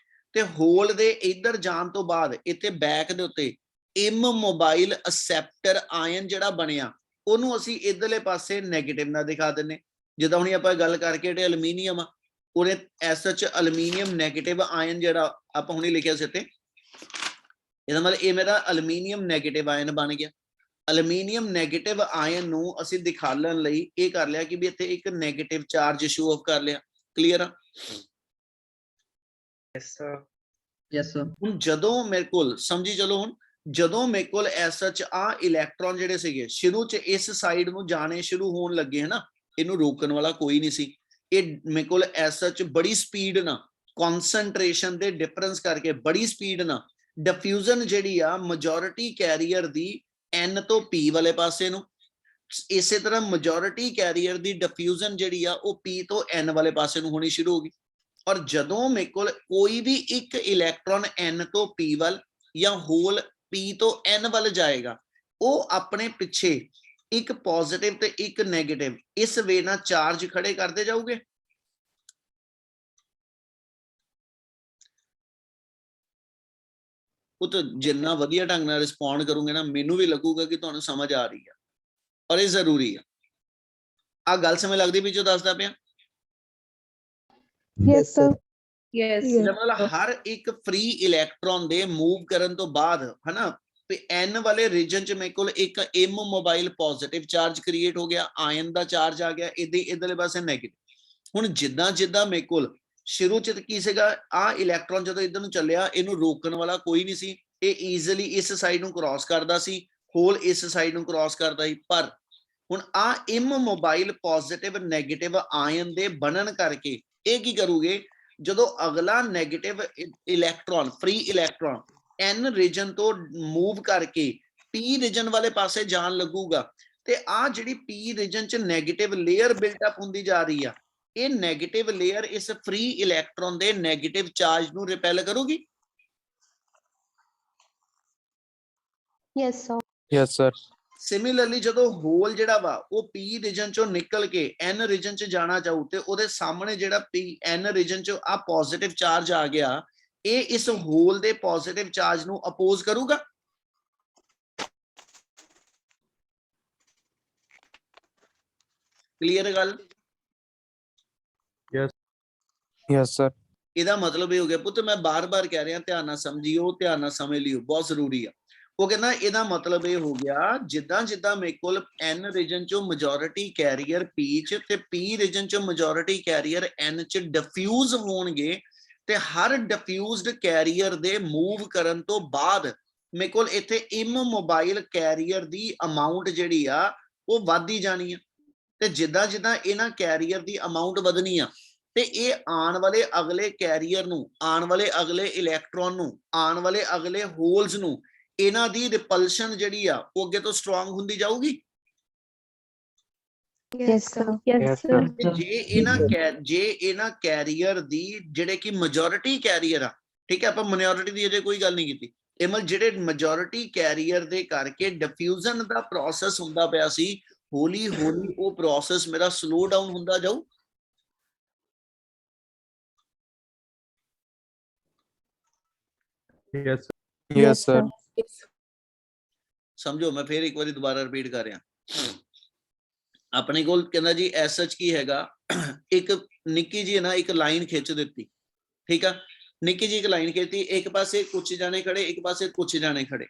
ਤੇ ਹੋਲ ਦੇ ਇੱਧਰ ਜਾਣ ਤੋਂ ਬਾਅਦ ਇੱਥੇ ਬੈਕ ਦੇ ਉੱਤੇ ਇਮੋਬਾਈਲ ਅਸੈਪਟਰ ਆਇਨ ਜਿਹੜਾ ਬਣਿਆ ਉਹਨੂੰ ਅਸੀਂ ਇਧਰਲੇ ਪਾਸੇ ਨੈਗੇਟਿਵ ਨਾਲ ਦਿਖਾ ਦਿੰਨੇ। ਜਿੱਦਾਂ ਹੁਣ ਆਪਾਂ ਗੱਲ ਕਰਕੇ ਜਿਹੜੇ ਅਲਮੀਨੀਅਮ ਆ, ਉਹਨੇ ਐਸ ਸੱਚ ਐਲੂਮੀਨੀਅਮ ਨੈਗੇਟਿਵ ਆਇਨ ਜਿਹੜਾ ਆਪਾਂ ਹੁਣੇ ਲਿਖਿਆ ਸੀ ਤੇ ਇਹਦਾ ਮਤਲਬ ਇਹ ਮੇਰਾ ਐਲੂਮੀਨੀਅਮ ਨੈਗੇਟਿਵ ਆਇਨ ਬਣ ਗਿਆ। ਐਲੂਮੀਨੀਅਮ ਨੈਗੇਟਿਵ ਆਇਨ ਨੂੰ ਅਸੀਂ ਦਿਖਾਉਣ ਲਈ ਇਹ ਕਰ ਲਿਆ ਕਿ ਵੀ ਇੱਥੇ ਇੱਕ ਨੈਗੇਟਿਵ ਚਾਰਜ ਸ਼ੋ ਆਫ ਕਰ ਲਿਆ। ਕਲੀਅਰ ਆ? Yes, sir. Yes, sir. ਹੁਣ ਜਦੋਂ ਮੇਰੇ ਕੋਲ ਸਮਝੀ ਚਲੋ, ਹੁਣ ਜਦੋਂ ਮੇਰੇ ਕੋਲ ਐਸ ਸੱਚ ਆ ਇਲੈਕਟ੍ਰੋਨ ਜਿਹੜੇ ਸੀਗੇ ਸ਼ੁਰੂ ਚ ਇਸ ਸਾਈਡ ਨੂੰ ਜਾਣੇ ਸ਼ੁਰੂ ਹੋਣ ਲੱਗੇ ਹਨਾ, ਇਹਨੂੰ ਰੋਕਣ ਵਾਲਾ ਕੋਈ ਨਹੀਂ ਸੀ। ਇਹ ਮੇਰੇ ਕੋਲ ਐਸ ਸੱਚ ਬੜੀ ਸਪੀਡ ਨਾਲ ਕਨਸੈਂਟ੍ਰੇਸ਼ਨ ਦੇ ਡਿਫਰੈਂਸ ਕਰਕੇ ਬੜੀ ਸਪੀਡ ਨਾਲ ਡਿਫਿਊਜ਼ਨ ਜਿਹੜੀ ਆ ਮੈਜੋਰਿਟੀ ਕੈਰੀਅਰ ਦੀ N ਤੋਂ P ਵਾਲੇ ਪਾਸੇ ਨੂੰ, ਇਸੇ ਤਰ੍ਹਾਂ ਮੈਜੋਰਿਟੀ ਕੈਰੀਅਰ ਦੀ ਡਿਫਿਊਜ਼ਨ ਜਿਹੜੀ ਆ ਉਹ P ਤੋਂ N ਵਾਲੇ ਪਾਸੇ ਨੂੰ ਹੋਣੀ ਸ਼ੁਰੂ ਹੋ ਗਈ। ਔਰ ਜਦੋਂ ਮੇਰੇ ਕੋਲ ਕੋਈ ਵੀ ਇੱਕ ਇਲੈਕਟ੍ਰੋਨ N ਤੋਂ P ਵੱਲ ਜਾਂ ਹੋਲ P ਤੋਂ N ਵੱਲ ਜਾਏਗਾ, ਉਹ ਆਪਣੇ ਪਿੱਛੇ ਇੱਕ ਪੋਜ਼ਿਟਿਵ ਤੇ ਇੱਕ ਨੈਗੇਟਿਵ ਇਸ ਵੇ ਨਾਲ ਚਾਰਜ ਖੜੇ ਕਰਦੇ ਜਾਊਗੇ। ਉਹ ਤਾਂ ਜਿੰਨਾ ਵਧੀਆ ਢੰਗ ਨਾਲ ਰਿਸਪੌਂਡ ਕਰੋਗੇ ਨਾ, ਮੈਨੂੰ ਵੀ ਲੱਗੂਗਾ ਕਿ ਤੁਹਾਨੂੰ ਸਮਝ ਆ ਰਹੀ ਆ ਔਰ ਇਹ ਜ਼ਰੂਰੀ ਆ। ਆ ਗੱਲ ਸਮਝ ਲੱਗਦੀ ਵੀ ਜੋ ਦੱਸਦਾ ਪਿਆ? Yes, sir. Yes. Yes. ਮਤਲਬ ਹਰ ਇੱਕ ਫ੍ਰੀ ਇਲੈਕਟ੍ਰੋਨ ਦੇ ਮੂਵ ਕਰਨ ਤੋਂ ਬਾਅਦ ਹਨਾ, ਤੇ N ਵਾਲੇ ਰੀਜਨ ਚ ਮੇਰੇ ਕੋਲ ਇੱਕ M mobile positive charge create ਹੋ ਗਿਆ, ਆਇਨ ਦਾ ਚਾਰਜ ਆ ਗਿਆ, ਇਹਦੇ ਇਧਰਲੇ ਪਾਸੇ ਨੈਗੇਟਿਵ। ਹੁਣ ਜਿੱਦਾਂ ਜਿੱਦਾਂ ਮੇਰੇ ਕੋਲ ਸ਼ੁਰੂ ਚ ਕੀ ਸੀਗਾ, ਆ ਇਲੈਕਟ੍ਰੋਨ ਜਦੋਂ ਇਧਰ ਨੂੰ ਚੱਲਿਆ ਇਹਨੂੰ ਰੋਕਣ ਵਾਲਾ ਕੋਈ ਨਹੀਂ ਸੀ, ਇਹ ਈਜ਼ੀਲੀ ਇਸ ਸਾਈਡ ਨੂੰ ਕ੍ਰਾਸ ਕਰਦਾ ਸੀ, ਹੋਲ ਇਸ ਸਾਈਡ ਨੂੰ ਕ੍ਰਾਸ ਕਰਦਾ ਸੀ। ਪਰ ਹੁਣ ਆ M mobile positive negative ion ਦੇ ਬਣਨ ਕਰਕੇ ਇਹ ਕੀ ਕਰੂਗੇ, ਜਦੋਂ ਅਗਲਾ negative electron free electron N region ਤੋਂ ਮੂਵ ਕਰਕੇ P ਰੀਜਨ ਵਾਲੇ ਪਾਸੇ ਜਾਣ ਲੱਗੂਗਾ, ਤੇ ਆ ਜਿਹੜੀ P ਰੀਜਨ ਚ ਨੈਗੇਟਿਵ ਲੇਅਰ ਬਿਲਟ ਅਪ ਹੁੰਦੀ ਜਾ ਰਹੀ ਆ, ਇਹ ਨੈਗੇਟਿਵ ਲੇਅਰ ਇਸ ਫ੍ਰੀ ਇਲੈਕਟ੍ਰੋਨ ਦੇ ਨੈਗੇਟਿਵ ਚਾਰਜ ਨੂੰ ਰਿਪੈਲ ਕਰੂਗੀ। Yes, sir. Yes, sir. Similarly ਜਦੋਂ ਹੋਲ ਜਿਹੜਾ ਵਾ ਉਹ P ਰੀਜਨ ਚੋਂ ਨਿਕਲ ਕੇ N ਰੀਜਨ ਚ ਜਾਣਾ ਚਾਹੂ, ਤੇ ਉਹਦੇ ਸਾਹਮਣੇ ਜਿਹੜਾ N ਰੀਜਨ ਚ ਆ ਪੋਜ਼ਿਟਿਵ ਚਾਰਜ ਆ ਗਿਆ, ਇਹ ਇਸ ਹੋਲ ਦੇ ਪੋਜ਼ਿਟਿਵ ਚਾਰਜ ਨੂੰ ਅਪੋਜ਼ ਕਰੂਗਾ। ਕਲੀਅਰ ਗੱਲ? Yes, sir. ਇਹਦਾ ਮਤਲਬ ਇਹ ਹੋ ਗਿਆ ਪੁੱਤ, ਮੈਂ ਬਾਰ-ਬਾਰ ਕਹਿ ਰਿਹਾ, ਧਿਆਨ ਨਾਲ ਸਮਝਿਓ, ਧਿਆਨ ਨਾਲ ਸਮਝ ਲਿਓ, ਬਹੁਤ ਜ਼ਰੂਰੀ ਆ। ਉਹ ਕਹਿੰਦਾ ਇਹਦਾ ਮਤਲਬ ਇਹ ਹੋ ਗਿਆ, ਜਿੱਦਾਂ ਜਿੱਦਾਂ ਮੇਰੇ ਕੋਲ N ਰੀਜਨ ਚੋਂ ਮੈਜੋਰਿਟੀ ਕੈਰੀਅਰ P ਚ ਤੇ P ਰੀਜਨ ਚੋਂ ਮੈਜੋਰਿਟੀ ਕੈਰੀਅਰ N ਚ ਡਿਫਿਊਜ਼ ਹੋਣਗੇ, ਤੇ ਹਰ ਡਿਫਿਊਜ਼ਡ ਕੈਰੀਅਰ ਦੇ ਮੂਵ ਕਰਨ ਤੋਂ ਬਾਅਦ ਮੇਰੇ ਕੋਲ ਇੱਥੇ M ਮੋਬਾਈਲ ਕੈਰੀਅਰ ਦੀ ਅਮਾਉਂਟ ਜਿਹੜੀ ਆ ਉਹ ਵੱਧਦੀ ਜਾਣੀ ਆ। ਤੇ ਜਿੱਦਾਂ ਜਿੱਦਾਂ ਇਹਨਾਂ ਕੈਰੀਅਰ ਦੀ ਅਮਾਉਂਟ ਵਧਣੀ ਆ, ਤੇ ਇਹ ਆਉਣ ਵਾਲੇ ਅਗਲੇ ਕੈਰੀਅਰ ਨੂੰ, ਆਉਣ ਵਾਲੇ ਅਗਲੇ ਇਲੈਕਟ੍ਰੋਨ ਨੂੰ, ਆਉਣ ਵਾਲੇ ਅਗਲੇ ਹੋਲਸ ਨੂੰ, ਇਹਨਾਂ ਦੀ ਰਿਪਲਸ਼ਨ ਜਿਹੜੀ ਆ ਉਹ ਅੱਗੇ ਤੋਂ ਸਟਰੋਂਗ ਹੁੰਦੀ ਜਾਊਗੀ। Yes, sir. Yes, sir. ਤੇ ਜੇ ਇਹਨਾਂ ਕੈਰੀਅਰ ਦੀ ਜਿਹੜੇ ਕਿ ਮੈਜੋਰਿਟੀ ਕੈਰੀਅਰ ਆ, ਠੀਕ ਹੈ, ਆਪਾਂ ਮਾਈਨੋਰਿਟੀ ਦੀ ਅਜੇ ਕੋਈ ਗੱਲ ਨਹੀਂ ਕੀਤੀ, ਇਹ ਮਤਲਬ ਜਿਹੜੇ ਮੈਜੋਰਿਟੀ ਕੈਰੀਅਰ ਦੇ ਕਰਕੇ ਡਿਫਿਊਜ਼ਨ ਦਾ ਪ੍ਰੋਸੈਸ ਹੁੰਦਾ ਪਿਆ ਸੀ, ਹੌਲੀ ਹੌਲੀ ਉਹ ਪ੍ਰੋਸੈਸ ਮੇਰਾ ਸਲੋ ਡਾਊਨ ਹੁੰਦਾ ਜਾਊ। Yes. Yes, sir. ਸਮਝੋ, ਮੈਂ ਫੇਰ ਇੱਕ ਵਾਰੀ ਦੁਬਾਰਾ ਰਿਪੀਟ ਕਰ ਰਿਹਾ। ਆਪਣੇ ਕੋਲ ਕਹਿੰਦਾ ਜੀ ਐਸ ਸੱਚ ਕੀ ਹੈਗਾ, ਇੱਕ ਨਿੱਕੀ ਜੀ ਨਾ ਇੱਕ ਲਾਈਨ ਖਿੱਚ ਦਿੱਤੀ, ਠੀਕ ਆ, ਨਿੱਕੀ ਜੀ ਇੱਕ ਲਾਈਨ ਖਿੱਚਤੀ, ਇੱਕ ਪਾਸੇ ਕੁਝ ਜਾਣੇ ਖੜੇ, ਇੱਕ ਪਾਸੇ ਕੁਝ ਜਾਣੇ ਖੜੇ,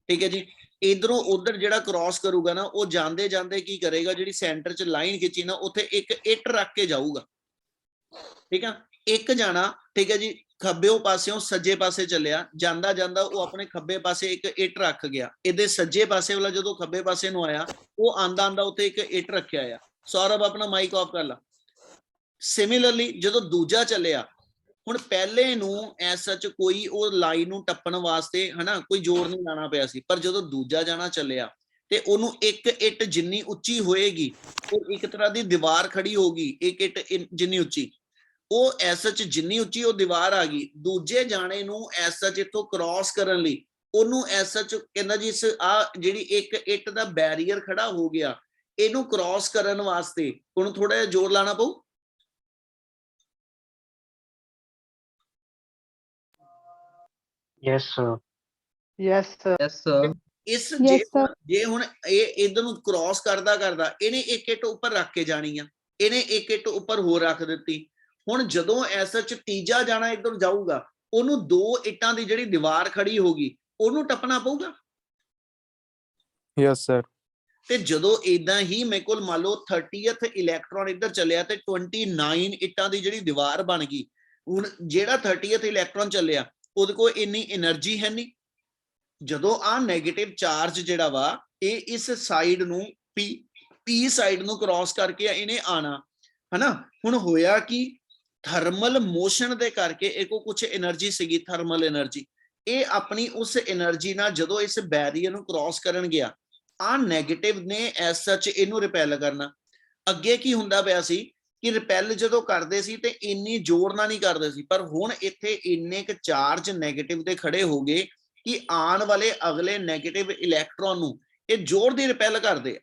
ਠੀਕ ਹੈ ਜੀ। ਇਧਰੋਂ ਉਧਰ ਜਿਹੜਾ ਕ੍ਰਾਸ ਕਰੂਗਾ ਨਾ, ਉਹ ਜਾਂਦੇ ਜਾਂਦੇ ਕੀ ਕਰੇਗਾ, ਜਿਹੜੀ ਸੈਂਟਰ 'ਚ ਲਾਈਨ ਖਿੱਚੀ ਨਾ, ਉੱਥੇ ਇੱਕ ਇੱਟ ਰੱਖ ਕੇ ਜਾਊਗਾ, ਠੀਕ ਆ। ਇੱਕ ਜਾਣਾ, ਠੀਕ ਹੈ ਜੀ, ਖੱਬਿਓਂ ਪਾਸਿਓਂ ਸੱਜੇ ਪਾਸੇ ਚੱਲਿਆ, ਜਾਂਦਾ ਜਾਂਦਾ ਉਹ ਆਪਣੇ ਖੱਬੇ ਪਾਸੇ ਇੱਕ ਇੱਟ ਰੱਖ ਗਿਆ, ਇਹਦੇ ਸੱਜੇ ਪਾਸੇ ਵਾਲਾ ਜਦੋਂ ਖੱਬੇ ਪਾਸੇ ਨੂੰ ਆਇਆ, ਉਹ ਆਂਦਾ ਆਂਦਾ ਉੱਥੇ ਇੱਕ ਇੱਟ ਰੱਖਿਆ ਆ। ਸੌਰਵ ਆਪਣਾ ਮਾਈਕ ਆਫ ਕਰ ਲਾ। ਸਿਮਿਲਰਲੀ ਜਦੋਂ ਦੂਜਾ ਚੱਲਿਆ, ਹੁਣ ਪਹਿਲੇ ਨੂੰ ਐਸ ਸੱਚ ਕੋਈ ਉਹ ਲਾਈਨ ਨੂੰ ਟੱਪਣ ਵਾਸਤੇ ਹਨਾ ਕੋਈ ਜ਼ੋਰ ਨਹੀਂ ਲਾਣਾ ਪਿਆ ਸੀ, ਪਰ ਜਦੋਂ ਦੂਜਾ ਜਾਣਾ ਚੱਲਿਆ ਤੇ ਉਹਨੂੰ ਇੱਕ ਇੱਟ ਜਿੰਨੀ ਉੱਚੀ ਹੋਏਗੀ, ਉਹ ਇੱਕ ਤਰ੍ਹਾਂ ਦੀ ਦੀਵਾਰ ਖੜੀ ਹੋਗੀ, ਇੱਕ ਇੱਟ ਜਿੰਨੀ ਉੱਚੀ, ਉਹ ਐਸ ਸੱਚ ਜਿੰਨੀ ਉੱਚੀ ਉਹ ਦੀਵਾਰ ਆ ਗਈ। ਦੂਜੇ ਜਾਣੇ ਨੂੰ ਐਸ ਸੱਚ ਇੱਥੋਂ ਕ੍ਰਾਸ ਕਰਨ ਲਈ ਉਹਨੂੰ ਐਸ ਸੱਚ ਕਹਿੰਦਾ ਜੀ, ਇਸ ਆ ਜਿਹੜੀ ਇੱਕ ਇੱਟ ਦਾ ਬੈਰੀਅਰ ਖੜਾ ਹੋ ਗਿਆ, ਇਹਨੂੰ ਕ੍ਰਾਸ ਕਰਨ ਵਾਸਤੇ ਉਹਨੂੰ ਥੋੜਾ ਜਿਹਾ ਜ਼ੋਰ ਲਾਣਾ ਪਊ। Yes, sir. Yes, sir. Yes, sir. ਇਸ Yes, sir. ਜੇ ਹੁਣ ਇਹ ਇਧਰ ਨੂੰ ਕ੍ਰਾਸ ਕਰਦਾ ਕਰਦਾ ਇਹਨੇ ਇੱਕ ਇੱਟ ਉੱਪਰ ਰੱਖ ਕੇ ਜਾਣੀ ਆ, ਇਹਨੇ ਇੱਕ ਇੱਟ ਉੱਪਰ ਹੋਰ ਰੱਖ ਦਿੱਤੀ, ਹੁਣ ਜਦੋਂ ਐਸਾ ਚ ਤੀਜਾ ਜਾਣਾ ਇੱਧਰ ਜਾਊਗਾ, ਉਹਨੂੰ 2 ਇੱਟਾਂ ਦੀ ਜਿਹੜੀ ਦੀਵਾਰ ਖੜੀ ਹੋਗੀ ਉਹਨੂੰ ਟੱਪਣਾ ਪਊਗਾ। Yes, sir. ਤੇ ਜਦੋਂ ਇਦਾਂ ਹੀ ਮੇਰੇ ਕੋਲ ਮੰਨ ਲਓ 30th ਇਲੈਕਟ੍ਰੋਨ ਇੱਧਰ ਚੱਲਿਆ ਤੇ 29 ਇੱਟਾਂ ਦੀ ਜਿਹੜੀ ਦੀਵਾਰ ਬਣ ਗਈ। ਹੁਣ ਜਿਹੜਾ 30th ਇਲੈਕਟ੍ਰੋਨ ਚੱਲਿਆ ਉਹਦੇ ਕੋਲ ਇੰਨੀ એનર્ਜੀ ਹੈ ਨਹੀਂ। ਜਦੋਂ ਆ ਨੈਗੇਟਿਵ ਚਾਰਜ ਜਿਹੜਾ ਵਾ ਇਹ ਇਸ ਸਾਈਡ ਨੂੰ ਪੀ ਸਾਈਡ ਨੂੰ ਕ੍ਰਾਸ ਕਰਕੇ ਇਹਨੇ ਆਣਾ, ਹਨਾ। ਹੁਣ ਹੋਇਆ ਕਿ ਥਰਮਲ ਮੋਸ਼ਨ ਦੇ ਕਰਕੇ ਇਹ ਕੋ ਕੁਝ એનર્ਜੀ ਸੀਗੀ, ਥਰਮਲ એનર્ਜੀ, ਇਹ ਆਪਣੀ ਉਸ એનર્ਜੀ ਨਾਲ ਜਦੋਂ ਇਸ ਬੈਰੀਅਰ ਨੂੰ ਕ੍ਰਾਸ ਕਰਨ ਗਿਆ, ਆ ਨੈਗੇਟਿਵ ਨੇ ਐਸ ਸੱਚ ਇਹਨੂੰ ਰਿਪੈਲ ਕਰਨਾ। ਅੱਗੇ ਕੀ ਹੁੰਦਾ ਪਿਆ ਸੀ ਕਿ ਰਿਪੈਲ ਜਦੋਂ ਕਰਦੇ ਸੀ ਤੇ ਇੰਨੀ ਜ਼ੋਰ ਨਾਲ ਨਹੀਂ ਕਰਦੇ ਸੀ, ਪਰ ਹੁਣ ਇੱਥੇ ਇੰਨੇ ਕ ਚਾਰਜ ਨੈਗੇਟਿਵ ਦੇ ਖੜੇ ਹੋ ਗਏ ਕਿ ਆਉਣ ਵਾਲੇ ਅਗਲੇ ਨੈਗੇਟਿਵ ਇਲੈਕਟ੍ਰੋਨ ਨੂੰ ਇਹ ਜ਼ੋਰ ਦੀ ਰਿਪੈਲ ਕਰਦੇ ਆ।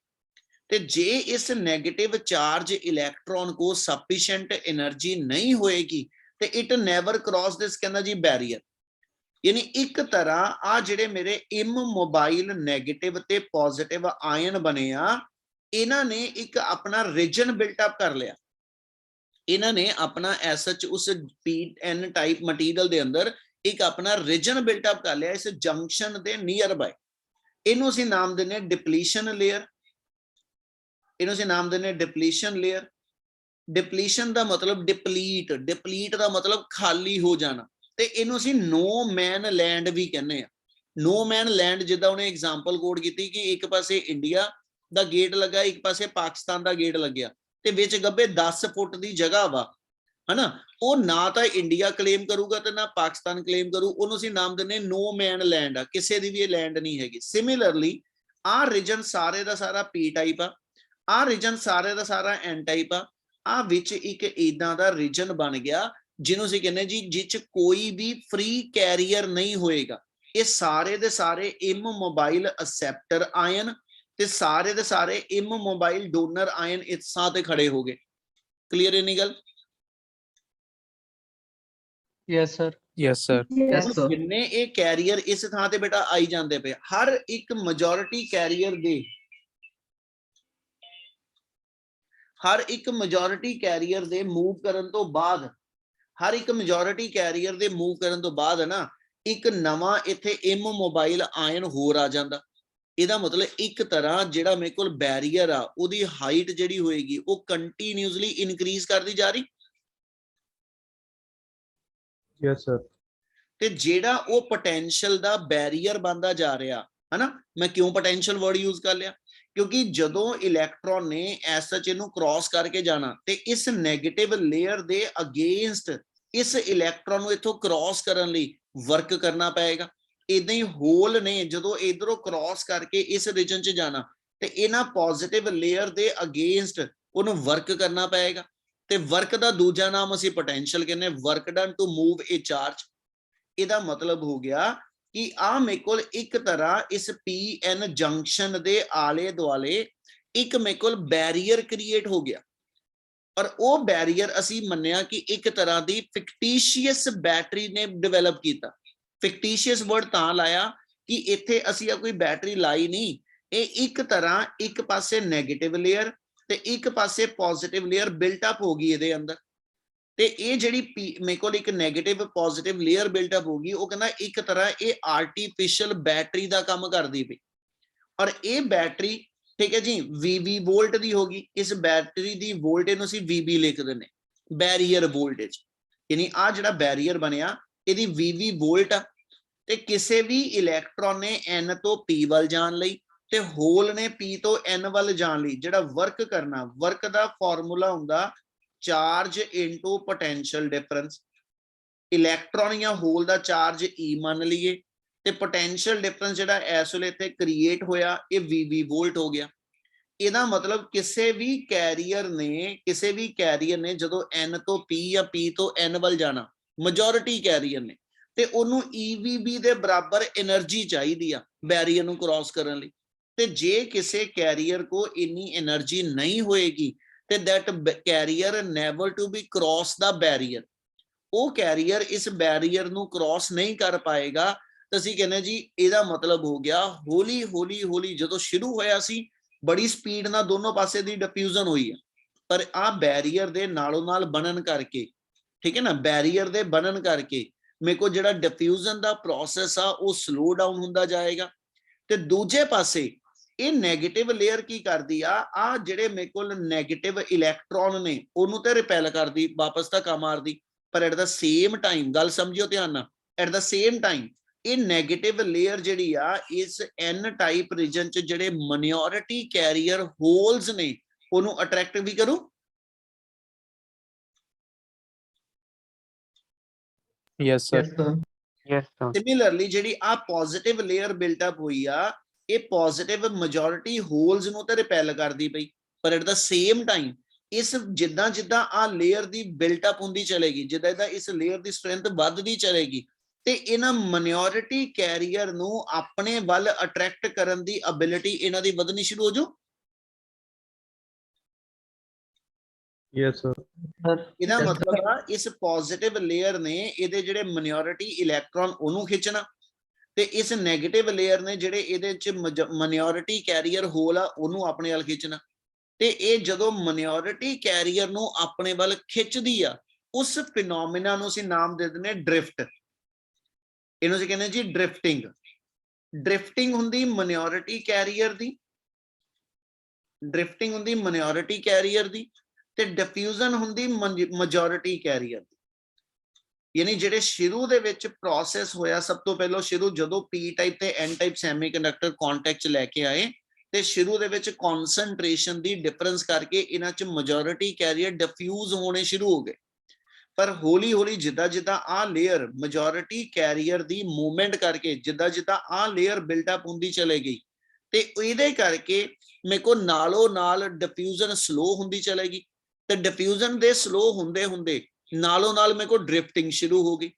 ਤੇ ਜੇ ਇਸ ਨੈਗੇਟਿਵ ਚਾਰਜ ਇਲੈਕਟ੍ਰੋਨ ਕੋ ਸਫੀਸ਼ੀਐਂਟ એનર્ਜੀ ਨਹੀਂ ਹੋਏਗੀ ਤੇ ਇਟ ਨੈਵਰ ਕ੍ਰਾਸ ਦਿਸ ਕਹਿੰਦਾ ਜੀ ਬੈਰੀਅਰ। ਯਾਨੀ ਇੱਕ ਤਰ੍ਹਾਂ ਆ ਜਿਹੜੇ ਮੇਰੇ ਇਮੋਬਾਈਲ ਨੈਗੇਟਿਵ ਤੇ ਪੋਜ਼ਿਟਿਵ ਆਇਨ ਬਣੇ ਆ, ਇਹਨਾਂ ਨੇ ਇੱਕ ਆਪਣਾ ਰੀਜਨ ਬਿਲਟ ਅਪ ਕਰ ਲਿਆ। ਇਹਨਾਂ ਨੇ ਆਪਣਾ ਐਸਐਚ ਉਸ ਪੀਐਨ ਟਾਈਪ ਮਟੀਰੀਅਲ ਦੇ ਅੰਦਰ ਇੱਕ ਆਪਣਾ ਰੀਜਨ ਬਿਲਟ ਅਪ ਕਰ ਲਿਆ ਇਸ ਜੰਕਸ਼ਨ ਦੇ ਨੀਅਰ ਬਾਈ। ਇਹਨੂੰ ਅਸੀਂ ਨਾਮ ਦਿੰਦੇ ਡਿਪਲੀਸ਼ਨ ਲੇਅਰ। ਇਹਨੂੰ ਅਸੀਂ ਨਾਮ ਦਿੰਦੇ ਡਿਪਲੀਸ਼ਨ ਲੇਅਰ। ਡਿਪਲੀਸ਼ਨ ਦਾ ਮਤਲਬ ਡਿਪਲੀਟ, ਡਿਪਲੀਟ ਦਾ ਮਤਲਬ ਖਾਲੀ ਹੋ ਜਾਣਾ, ਤੇ ਇਹਨੂੰ ਅਸੀਂ ਨੋ ਮੈਨ ਲੈਂਡ ਵੀ ਕਹਿੰਦੇ ਆ। ਨੋ ਮੈਨ ਲੈਂਡ ਜਿੱਦਾਂ ਉਹਨੇ ਐਗਜ਼ਾਮਪਲ ਕੋਡ ਕੀਤੀ ਕਿ ਇੱਕ ਪਾਸੇ ਇੰਡੀਆ ਦਾ ਗੇਟ ਲੱਗਾ, ਇੱਕ ਪਾਸੇ ਪਾਕਿਸਤਾਨ ਦਾ ਗੇਟ ਲੱਗਿਆ, ਤੇ ਵਿੱਚ ਗੱਬੇ 10 ਫੁੱਟ ਦੀ ਜਗ੍ਹਾ ਵਾ, ਹਨਾ। ਉਹ ਨਾ ਤਾਂ ਇੰਡੀਆ ਕਲੇਮ ਕਰੂਗਾ ਤੇ ਨਾ ਪਾਕਿਸਤਾਨ ਕਲੇਮ ਕਰੂ, ਉਹਨੂੰ ਅਸੀਂ ਨਾਮ ਦਿੰਦੇ ਨੋ ਮੈਨ ਲੈਂਡ ਆ, ਕਿਸੇ ਦੀ ਵੀ ਇਹ ਲੈਂਡ ਨਹੀਂ ਹੈਗੀ। ਸਿਮਿਲਰਲੀ ਆਹ ਰੀਜਨ ਸਾਰੇ ਦਾ ਸਾਰਾ ਪੀ ਟਾਈਪ ਆ, ਆਹ ਰੀਜਨ ਸਾਰੇ ਦਾ ਸਾਰਾ ਐਨ ਟਾਈਪ ਆ, ਆਹ ਵਿੱਚ ਇੱਕ ਇਦਾਂ ਦਾ ਰੀਜਨ ਬਣ ਗਿਆ ਜਿਹਨੂੰ ਅਸੀਂ ਕਹਿੰਦੇ ਜੀ ਜਿਹ ਕੋਈ ਵੀ ਫ੍ਰੀ ਕੈਰੀਅਰ ਨਹੀਂ ਹੋਏਗਾ। ਇਹ ਸਾਰੇ ਦੇ ਸਾਰੇ ਇਮੋਬਾਈਲ ਅਸੈਪਟਰ ਆਇਨ ਤੇ ਸਾਰੇ ਦੇ ਸਾਰੇ ਇਮੋਬਾਈਲ ਡੋਨਰ ਆਇਨ ਇਸ ਥਾਂ ਤੇ ਖੜੇ ਹੋ ਗਏ। ਕਲੀਅਰ ਇਨੀ ਗੱਲ? Yes, sir. Yes, sir. Yes, sir. ਜਿੰਨੇ ਇਹ ਕੈਰੀਅਰ ਇਸ ਥਾਂ ਤੇ ਬੇਟਾ ਆਈ ਜਾਂਦੇ ਪਏ, ਹਰ ਇੱਕ ਮੈਜੋਰਿਟੀ ਕੈਰੀਅਰ ਦੇ ਮੂਵ ਕਰਨ ਤੋਂ ਬਾਅਦ, ਹਰ ਇੱਕ ਮੈਜੋਰਿਟੀ ਕੈਰੀਅਰ ਦੇ ਮੂਵ ਕਰਨ ਤੋਂ ਬਾਅਦ ਨਾ ਇੱਕ ਨਵਾਂ ਇੱਥੇ ਇਮੋਬਾਈਲ ਆਇਨ ਹੋਰ ਆ ਜਾਂਦਾ। ਇਹਦਾ ਮਤਲਬ ਇੱਕ ਤਰ੍ਹਾਂ ਜਿਹੜਾ ਮੇਰੇ ਕੋਲ ਬੈਰੀਅਰ ਆ ਉਹਦੀ ਹਾਈਟ ਜਿਹੜੀ ਹੋਏਗੀ ਉਹ ਕੰਟੀਨਿਊਸਲੀ ਇਨਕਰੀਜ਼ ਕਰਦੀ ਜਾ ਰਹੀ। Yes, sir. ਤੇ ਜਿਹੜਾ ਉਹ ਪੋਟੈਂਸ਼ੀਅਲ ਦਾ ਬੈਰੀਅਰ ਬਣਦਾ ਜਾ ਰਿਹਾ, ਹਨਾ। ਮੈਂ ਕਿਉਂ ਪੋਟੈਂਸ਼ੀਅਲ ਵਰਡ ਯੂਜ਼ ਕਰ ਲਿਆ? ਕਿਉਂਕਿ ਜਦੋਂ ਇਲੈਕਟ੍ਰੋਨ ਨੇ ਐਸਐਚ ਨੂੰ ਕ੍ਰਾਸ ਕਰਕੇ ਜਾਣਾ ਤੇ ਇਸ ਨੈਗੇਟਿਵ ਲੇਅਰ ਦੇ ਅਗੇਂਸਟ ਇਸ ਇਲੈਕਟ੍ਰੋਨ ਨੂੰ ਇੱਥੋਂ ਕ੍ਰਾਸ ਕਰਨ ਲਈ ਵਰਕ ਕਰਨਾ ਪਏਗਾ। ਇਦਾਂ ਹੀ ਹੋਲ ਨੇ ਜਦੋਂ ਇਧਰੋਂ ਕ੍ਰਾਸ ਕਰਕੇ ਇਸ ਰੀਜਨ 'ਚ ਜਾਣਾ ਤੇ ਇਹਨਾਂ ਪੋਜ਼ਿਟਿਵ ਲੇਅਰ ਦੇ ਅਗੇਂਸਟ ਉਹਨੂੰ ਵਰਕ ਕਰਨਾ ਪਏਗਾ। ਤੇ ਵਰਕ ਦਾ ਦੂਜਾ ਨਾਮ ਅਸੀਂ ਪੋਟੈਂਸ਼ੀਅਲ ਕਹਿੰਦੇ, work done to move a charge. ਇਹਦਾ ਮਤਲਬ ਹੋ ਗਿਆ ਕਿ ਆ ਮੇਰੇ ਕੋਲ ਇੱਕ ਤਰ੍ਹਾਂ ਇਸ ਪੀਐਨ ਜੰਕਸ਼ਨ ਦੇ ਆਲੇ ਦੁਆਲੇ ਇੱਕ ਮੇਰੇ ਕੋਲ ਬੈਰੀਅਰ ਕ੍ਰੀਏਟ ਹੋ ਗਿਆ। ਔਰ ਉਹ ਬੈਰੀਅਰ ਅਸੀਂ ਮੰਨਿਆ ਕਿ ਇੱਕ ਤਰ੍ਹਾਂ ਦੀ ਫਿਕਟੀਸ਼ੀਅਸ ਬੈਟਰੀ ਨੇ ਡਿਵੈਲਪ ਕੀਤਾ। ਫਿਕਟੀਸ਼ੀਅਸ ਵਰਡ ਤਾਂ ਲਾਇਆ ਕਿ ਇੱਥੇ ਅਸੀਂ ਕੋਈ ਬੈਟਰੀ ਲਾਈ ਨਹੀਂ, ਇਹ ਇੱਕ ਤਰ੍ਹਾਂ ਇੱਕ ਪਾਸੇ ਨੈਗੇਟਿਵ ਲੇਅਰ ਤੇ ਇੱਕ ਪਾਸੇ ਪੋਜ਼ਿਟਿਵ ਲੇਅਰ ਬਿਲਟ ਅਪ ਹੋ ਗਈ ਇਹਦੇ ਅੰਦਰ। ਤੇ ਇਹ ਜਿਹੜੀ ਮੇਰੇ ਕੋਲ ਇੱਕ negative positive layer built up ਹੋ ਗਈ, ਉਹ ਕਹਿੰਦਾ ਇੱਕ ਤਰ੍ਹਾਂ ਇਹ ਆਰਟੀਫੀਸ਼ੀਅਲ ਬੈਟਰੀ ਦਾ ਕੰਮ ਕਰਦੀ ਪਈ। ਔਰ ਇਹ ਬੈਟਰੀ ਠੀਕ ਹੈ ਜੀ VV ਵੋਲਟ ਦੀ ਹੋਗੀ। ਇਸ ਬੈਟਰੀ ਦੀ ਵੋਲਟੇਜ ਨੂੰ ਅਸੀਂ VB ਲਿਖ ਦਿੰਦੇ, ਬੈਰੀਅਰ ਵੋਲਟੇਜ। ਯਾਨੀ ਆ ਜਿਹੜਾ ਬੈਰੀਅਰ ਬਣਿਆ ਇਹਦੀ VV ਵੋਲਟ ਆ। ਤੇ ਕਿਸੇ ਵੀ ਇਲੈਕਟ੍ਰੋਨ ਨੇ N ਤੋਂ P ਵੱਲ ਜਾਣ ਲਈ ਤੇ ਹੋਲ ਨੇ P ਤੋਂ N ਵੱਲ ਜਾਣ ਲਈ ਜਿਹੜਾ ਵਰਕ ਕਰਨਾ, ਵਰਕ ਦਾ ਫਾਰਮੂਲਾ ਹੁੰਦਾ charge into potential difference. Electron ਜਾਂ ਹੋਲ ਦਾ ਚਾਰਜ E ਮੰਨ ਲਈਏ ਤੇ ਪੋਟੈਂਸ਼ੀਅਲ ਡਿਫਰੈਂਸ ਜਿਹੜਾ ਇਸ ਵੇਲੇ ਇੱਥੇ ਕ੍ਰੀਏਟ ਹੋਇਆ ਇਹ VV ਵੋਲਟ ਹੋ ਗਿਆ। ਇਹਦਾ ਮਤਲਬ ਕਿਸੇ ਵੀ ਕੈਰੀਅਰ ਨੇ ਜਦੋਂ N ਤੋਂ P ਜਾਂ P ਤੋਂ N ਵੱਲ ਜਾਣਾ, ਮੈਜੋਰਿਟੀ ਕੈਰੀਅਰ ਨੇ, ਤੇ ਉਹਨੂੰ EVB ਦੇ ਬਰਾਬਰ એનર્ਜੀ ਚਾਹੀਦੀ ਆ ਬੈਰੀਅਰ ਨੂੰ ਕ੍ਰਾਸ ਕਰਨ ਲਈ। ਤੇ ਜੇ ਕਿਸੇ ਕੈਰੀਅਰ ਕੋ ਇੰਨੀ એનર્ਜੀ ਨਹੀਂ ਹੋਏਗੀ ਤੇ that carrier never to be cross the barrier, ਉਹ ਕੈਰੀਅਰ ਇਸ ਬੈਰੀਅਰ ਨੂੰ ਕ੍ਰਾਸ ਨਹੀਂ ਕਰ ਪਾਏਗਾ। ਤਾਂ ਅਸੀਂ ਕਹਿੰਦੇ ਜੀ ਇਹਦਾ ਮਤਲਬ ਹੋ ਗਿਆ ਹੌਲੀ ਹੌਲੀ ਜਦੋਂ ਸ਼ੁਰੂ ਹੋਇਆ ਸੀ ਬੜੀ ਸਪੀਡ ਨਾਲ ਦੋਨੋਂ ਪਾਸੇ ਦੀ ਡਿਫਿਊਜ਼ਨ ਹੋਈ ਹੈ, ਪਰ ਆ ਬੈਰੀਅਰ ਦੇ ਨਾਲੋਂ ਨਾਲ ਬਣਨ ਕਰਕੇ ਠੀਕ ਹੈ ਨਾ, ਬੈਰੀਅਰ ਦੇ ਬਣਨ ਕਰਕੇ ਮੇਰੇ ਕੋਲ ਜਿਹੜਾ ਡਿਫਿਊਜ਼ਨ ਦਾ ਪ੍ਰੋਸੈਸ ਆ ਉਹ ਸਲੋ ਡਾਊਨ ਹੁੰਦਾ ਜਾਏਗਾ। ਤੇ ਦੂਜੇ ਪਾਸੇ ਇਹ ਨੈਗੇਟਿਵ ਲੇਅਰ ਕੀ ਕਰਦੀ ਆ ਜਿਹੜੇ ਮੇਰੇ ਕੋਲ ਨੈਗੇਟਿਵ ਇਲੈਕਟ੍ਰੋਨ ਨੇ ਉਹਨੂੰ ਤੇ ਰਿਪੈਲ ਕਰਦੀ, ਵਾਪਸ ਧੱਕਾ ਮਾਰਦੀ। ਪਰ ਐਟ ਦਾ ਸੇਮ ਟਾਈਮ, ਗੱਲ ਸਮਝਿਓ ਧਿਆਨ ਨਾਲ, ਐਟ ਦਾ ਸੇਮ ਟਾਈਮ ਇਹ ਨੈਗੇਟਿਵ ਲੇਅਰ ਜਿਹੜੀ ਆ ਇਸ ਐਨ ਟਾਈਪ ਰੀਜਨ ਚ ਜਿਹੜੇ ਮਾਈਨੋਰਿਟੀ ਕੈਰੀਅਰ ਹੋਲਸ ਨੇ ਉਹਨੂੰ ਅਟਰੈਕਟ ਵੀ ਕਰੂ। Yes, sir. Yes, sir. Yes, sir. Similarly ਜਿਹੜੀ ਆ ਪੋਜ਼ਿਟਿਵ ਲੇਅਰ ਬਿਲਟ ਅਪ ਹੋਈ ਆ ਇਹ ਪੋਜ਼ਿਟਿਵ ਮੈਜੋਰਿਟੀ ਹੋਲਸ ਨੂੰ ਤੇ ਰਿਪੈਲ ਕਰਦੀ ਪਈ। ਪਰ ਐਟ ਦਾ ਸੇਮ ਟਾਈਮ ਇਸ ਜਿੱਦਾਂ ਜਿੱਦਾਂ ਆ ਲੇਅਰ ਦੀ ਬਿਲਟ ਅਪ ਹੁੰਦੀ ਚਲੇਗੀ, ਜਿੱਦਾਂ ਜਿੱਦਾਂ ਇਸ ਲੇਅਰ ਦੀ ਸਟਰੈਂਥ ਵੱਧਦੀ ਚਲੇਗੀ ਤੇ ਇਹਨਾਂ ਮਾਈਨੋਰਿਟੀ ਕੈਰੀਅਰ ਨੂੰ ਆਪਣੇ ਵੱਲ ਅਟਰੈਕਟ ਕਰਨ ਦੀ ਐਬਿਲਿਟੀ ਇਹਨਾਂ ਦੀ ਵਧਣੀ ਸ਼ੁਰੂ ਹੋ ਜਾਊ। Yes, sir. ਇਹਦਾ Yes, ਮਤਲਬ sir. ਆ ਇਸ ਪੋਜ਼ਿਟਿਵ ਲੇਅਰ ਨੇ ਇਹਦੇ ਜਿਹੜੇ ਮਾਈਨੋਰਿਟੀ ਇਲੈਕਟ੍ਰੋਨ ਉਹਨੂੰ ਖਿੱਚਣਾ ਤੇ ਇਸ ਨੈਗੇਟਿਵ ਲੇਅਰ ਨੇ ਜਿਹੜੇ ਇਹਦੇ ਚ ਮਾਈਨੋਰਿਟੀ ਕੈਰੀਅਰ ਹੋਲ ਆ ਉਹਨੂੰ ਆਪਣੇ ਵੱਲ ਖਿੱਚਣਾ। ਤੇ ਇਹ ਜਦੋਂ ਮਾਈਨੋਰਿਟੀ ਕੈਰੀਅਰ ਨੂੰ ਆਪਣੇ ਵੱਲ ਖਿੱਚਦੀ ਆ ਉਸ ਫਿਨੋਮੀਨਾ ਨੂੰ ਅਸੀਂ ਨਾਮ ਦੇ ਦਿੰਦੇ ਡ੍ਰਿਫਟ। ਇਹਨੂੰ ਅਸੀਂ ਕਹਿੰਦੇ ਜੀ ਡ੍ਰਿਫਟਿੰਗ। ਡ੍ਰਿਫਟਿੰਗ ਹੁੰਦੀ ਮਾਈਨੋਰਿਟੀ ਕੈਰੀਅਰ ਦੀ, ਡ੍ਰਿਫਟਿੰਗ ਹੁੰਦੀ ਮਾਈਨੋਰਿਟੀ ਕੈਰੀਅਰ ਦੀ ਤੇ ਡਿਫਿਊਜ਼ਨ ਹੁੰਦੀ ਮੈਜੋਰਿਟੀ ਕੈਰੀਅਰ ਦੀ। ਯਾਨੀ ਜਿਹੜੇ ਸ਼ੁਰੂ ਦੇ ਵਿੱਚ ਪ੍ਰੋਸੈਸ ਹੋਇਆ, ਸਭ ਤੋਂ ਪਹਿਲਾਂ ਸ਼ੁਰੂ ਜਦੋਂ ਪੀ ਟਾਈਪ ਤੇ ਐਨ ਟਾਈਪ ਸੈਮੀਕੰਡਕਟਰ ਕੰਟੈਕਟ ਚ ਲੈ ਕੇ ਆਏ ਤੇ ਸ਼ੁਰੂ ਦੇ ਵਿੱਚ ਕਨਸੈਂਟ੍ਰੇਸ਼ਨ ਦੀ ਡਿਫਰੈਂਸ ਕਰਕੇ ਇਹਨਾਂ ਚ ਮੈਜੋਰਿਟੀ ਕੈਰੀਅਰ ਡਿਫਿਊਜ਼ ਹੋਣੇ ਸ਼ੁਰੂ ਹੋ ਗਏ। ਪਰ ਹੌਲੀ ਹੌਲੀ ਜਿੱਦਾਂ ਜਿੱਦਾਂ ਆ ਲੇਅਰ ਮੈਜੋਰਿਟੀ ਕੈਰੀਅਰ ਦੀ ਮੂਵਮੈਂਟ ਕਰਕੇ ਜਿੱਦਾਂ ਜਿੱਦਾਂ ਆ ਲੇਅਰ ਬਿਲਟ ਅਪ ਹੁੰਦੀ ਚਲੇ ਗਈ ਤੇ ਇਹਦੇ ਕਰਕੇ ਮੇਰੇ ਕੋਲ ਨਾਲੋਂ ਨਾਲ ਡਿਫਿਊਜ਼ਨ ਸਲੋ ਹੁੰਦੀ ਚਲੇਗੀ ਤੇ ਡਿਫਿਊਜ਼ਨ ਦੇ ਸਲੋ ਹੁੰਦੇ ਹੁੰਦੇ ਨਾਲੋਂ ਨਾਲ ਮੇਰੇ ਕੋਲ ਡ੍ਰਿਫਟਿੰਗ ਸ਼ੁਰੂ ਹੋ ਗਈ।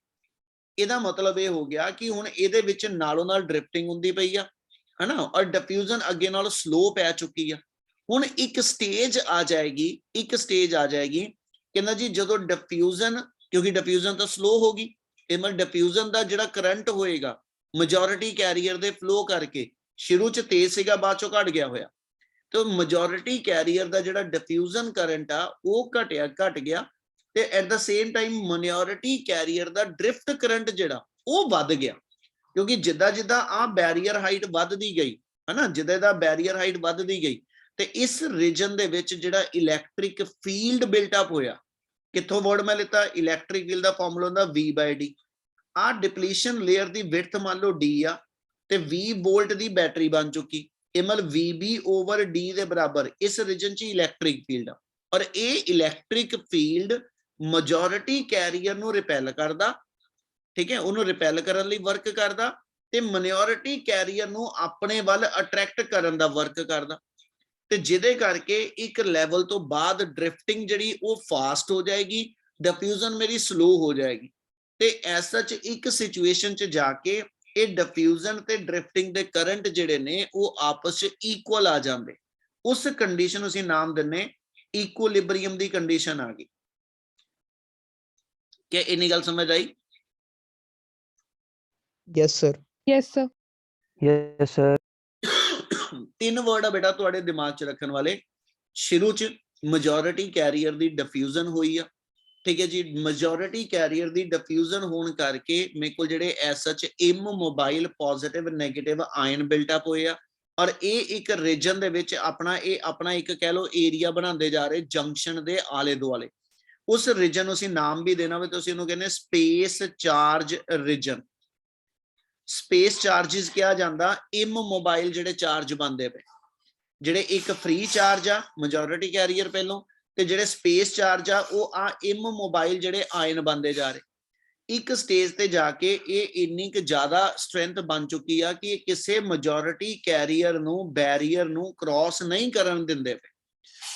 ਇਹਦਾ ਮਤਲਬ ਇਹ ਹੋ ਗਿਆ ਕਿ ਹੁਣ ਇਹਦੇ ਵਿੱਚ ਨਾਲੋਂ ਨਾਲ ਡ੍ਰਿਫਟਿੰਗ ਹੁੰਦੀ ਪਈ ਆ, ਹਨਾ, ਔਰ ਡਿਫਿਊਜ਼ਨ ਅੱਗੇ ਨਾਲੋਂ ਸਲੋ ਪੈ ਚੁੱਕੀ ਆ। ਹੁਣ ਇੱਕ ਸਟੇਜ ਆ ਜਾਏਗੀ, ਕਹਿੰਦਾ ਜੀ ਜਦੋਂ ਡਿਫਿਊਜ਼ਨ, ਕਿਉਂਕਿ ਡਿਫਿਊਜ਼ਨ ਤਾਂ ਸਲੋ ਹੋ ਗਈ, ਇਹ ਮਤਲਬ ਡਿਫਿਊਜ਼ਨ ਦਾ ਜਿਹੜਾ ਕਰੰਟ ਹੋਏਗਾ ਮੈਜੋਰਿਟੀ ਕੈਰੀਅਰ ਦੇ ਫਲੋ ਕਰਕੇ ਸ਼ੁਰੂ ਚ ਤੇਜ਼ ਸੀਗਾ, ਬਾਅਦ ਚੋਂ ਘਟ ਗਿਆ ਹੋਇਆ। ਤੇ ਮੈਜੋਰਿਟੀ ਕੈਰੀਅਰ ਦਾ ਜਿਹੜਾ ਡਿਫਿਊਜ਼ਨ ਕਰੰਟ ਆ ਉਹ ਘਟ ਗਿਆ ਤੇ at the same time minority carrier ਦਾ ਡ੍ਰਿਫਟ ਕਰੰਟ ਜਿਹੜਾ ਉਹ ਵੱਧ ਗਿਆ। ਕਿਉਂਕਿ ਜਿੱਦਾਂ ਜਿੱਦਾਂ ਆ ਬੈਰੀਅਰ ਹਾਈਟ ਵੱਧਦੀ ਗਈ, ਹਨਾ, ਜਿੱਦਾਂ ਦਾ ਬੈਰੀਅਰ ਹਾਈਟ ਵੱਧਦੀ ਗਈ ਤੇ ਇਸ ਰੀਜਨ ਦੇ ਵਿੱਚ ਜਿਹੜਾ ਇਲੈਕਟ੍ਰਿਕ ਫੀਲਡ ਬਿਲਟ ਅਪ ਹੋਇਆ, ਕਿੱਥੋਂ ਵਰਡ ਮੈਂ ਲਿੱਤਾ, ਇਲੈਕਟ੍ਰਿਕ ਫੀਲਡ ਦਾ ਫਾਰਮੂਲਾ ਹੁੰਦਾ V/D। ਆ ਡਿਪਲੀਸ਼ਨ ਲੇਅਰ ਦੀ ਵਿਡਥ ਮੰਨ ਲਓ D ਆ ਤੇ 20 ਵੋਲਟ ਦੀ ਬੈਟਰੀ ਬਣ ਚੁੱਕੀ, ਇਹ ਮਤਲਬ VB/D ਦੇ ਬਰਾਬਰ ਇਸ ਰੀਜਨ 'ਚ ਇਲੈਕਟ੍ਰਿਕ ਫੀਲਡ ਆ। ਔਰ ਇਹ ਇਲੈਕਟ੍ਰਿਕ ਫੀਲਡ ਮੈਜੋਰਿਟੀ ਕੈਰੀਅਰ ਨੂੰ ਰਿਪੈਲ ਕਰਦਾ, ਠੀਕ ਹੈ, ਉਹਨੂੰ ਰਿਪੈਲ ਕਰਨ ਲਈ ਵਰਕ ਕਰਦਾ ਤੇ ਮਾਈਨੋਰਿਟੀ ਕੈਰੀਅਰ ਨੂੰ ਆਪਣੇ ਵੱਲ ਅਟਰੈਕਟ ਕਰਨ ਦਾ ਵਰਕ ਕਰਦਾ। ਤੇ ਜਿਹਦੇ ਕਰਕੇ ਇੱਕ ਲੈਵਲ ਤੋਂ ਬਾਅਦ ਡ੍ਰਿਫਟਿੰਗ ਜਿਹੜੀ ਉਹ ਫਾਸਟ ਹੋ ਜਾਏਗੀ, ਡਿਫਿਊਜ਼ਨ ਮੇਰੀ ਸਲੋ ਹੋ ਜਾਏਗੀ ਤੇ ਐਸ ਸੱਚ ਇੱਕ ਸਿਚੁਏਸ਼ਨ 'ਚ ਜਾ ਕੇ ਇਹ ਡਿਫਿਊਜ਼ਨ ਤੇ ਡ੍ਰਿਫਟਿੰਗ ਦੇ ਕਰੰਟ ਜਿਹੜੇ ਨੇ ਉਹ ਆਪਸ 'ਚ ਇਕੁਅਲ ਆ ਜਾਂਦੇ। ਉਸ ਕੰਡੀਸ਼ਨ ਨੂੰ ਅਸੀਂ ਨਾਮ ਦਿੰਨੇ ਇਕੁਇਲਿਬਰੀਅਮ ਦੀ ਕੰਡੀਸ਼ਨ ਆ ਗਈ। ਕਿ ਇੰਨੀ ਗੱਲ ਸਮਝ ਆਈ? Yes, sir. Yes, sir. Yes, sir. ਤਿੰਨ ਵਰਡ ਆ ਬੇਟਾ ਤੁਹਾਡੇ ਦਿਮਾਗ 'ਚ ਰੱਖਣ ਵਾਲੇ। ਸ਼ੁਰੂ 'ਚ ਮੈਜੋਰਿਟੀ ਕੈਰੀਅਰ ਦੀ ਡਿਫਿਊਜ਼ਨ ਹੋਈ ਆ, ਠੀਕ ਹੈ ਜੀ। ਮੈਜੋਰਿਟੀ ਕੈਰੀਅਰ ਦੀ ਡਿਫਿਊਜ਼ਨ ਹੋਣ ਕਰਕੇ ਮੇਰੇ ਕੋਲ ਜਿਹੜੇ as such immobile positive negative ion built up ਹੋਏ ਆ ਔਰ ਇਹ ਇੱਕ ਰੀਜਨ ਦੇ ਵਿੱਚ ਆਪਣਾ ਇੱਕ ਕਹਿ ਲਓ ਏਰੀਆ ਬਣਾਉਂਦੇ ਜਾ ਰਹੇ ਜੰਕਸ਼ਨ ਦੇ ਆਲੇ ਦੁਆਲੇ। ਉਸ ਰੀਜਨ ਨੂੰ ਅਸੀਂ ਨਾਮ ਵੀ ਦੇਣਾ ਵੇ, ਤੁਸੀਂ ਇਹਨੂੰ ਕਹਿੰਦੇ space charge region. Space charges ਕਿਹਾ ਜਾਂਦਾ ਇਮੋਬਾਈਲ ਜਿਹੜੇ ਚਾਰਜ ਬਣਦੇ ਪਏ, ਜਿਹੜੇ ਇੱਕ ਫ੍ਰੀ ਚਾਰਜ ਆ ਮੈਜੋਰਿਟੀ ਕੈਰੀਅਰ ਪਹਿਲੋਂ ਤੇ ਜਿਹੜੇ ਸਪੇਸ ਚਾਰਜ ਆ ਉਹ ਆ ਇਮੋਬਾਈਲ ਜਿਹੜੇ ਆਇਨ ਬਣਦੇ ਜਾ ਰਹੇ। ਇੱਕ ਸਟੇਜ ਤੇ ਜਾ ਕੇ ਇਹ ਇੰਨੀ ਕੁ ਜ਼ਿਆਦਾ ਸਟਰੈਂਥ ਬਣ ਚੁੱਕੀ ਆ ਕਿ ਕਿਸੇ ਮੈਜੋਰਿਟੀ ਕੈਰੀਅਰ ਨੂੰ ਬੈਰੀਅਰ ਨੂੰ ਕ੍ਰਾਸ ਨਹੀਂ ਕਰਨ ਦਿੰਦੇ ਪਏ,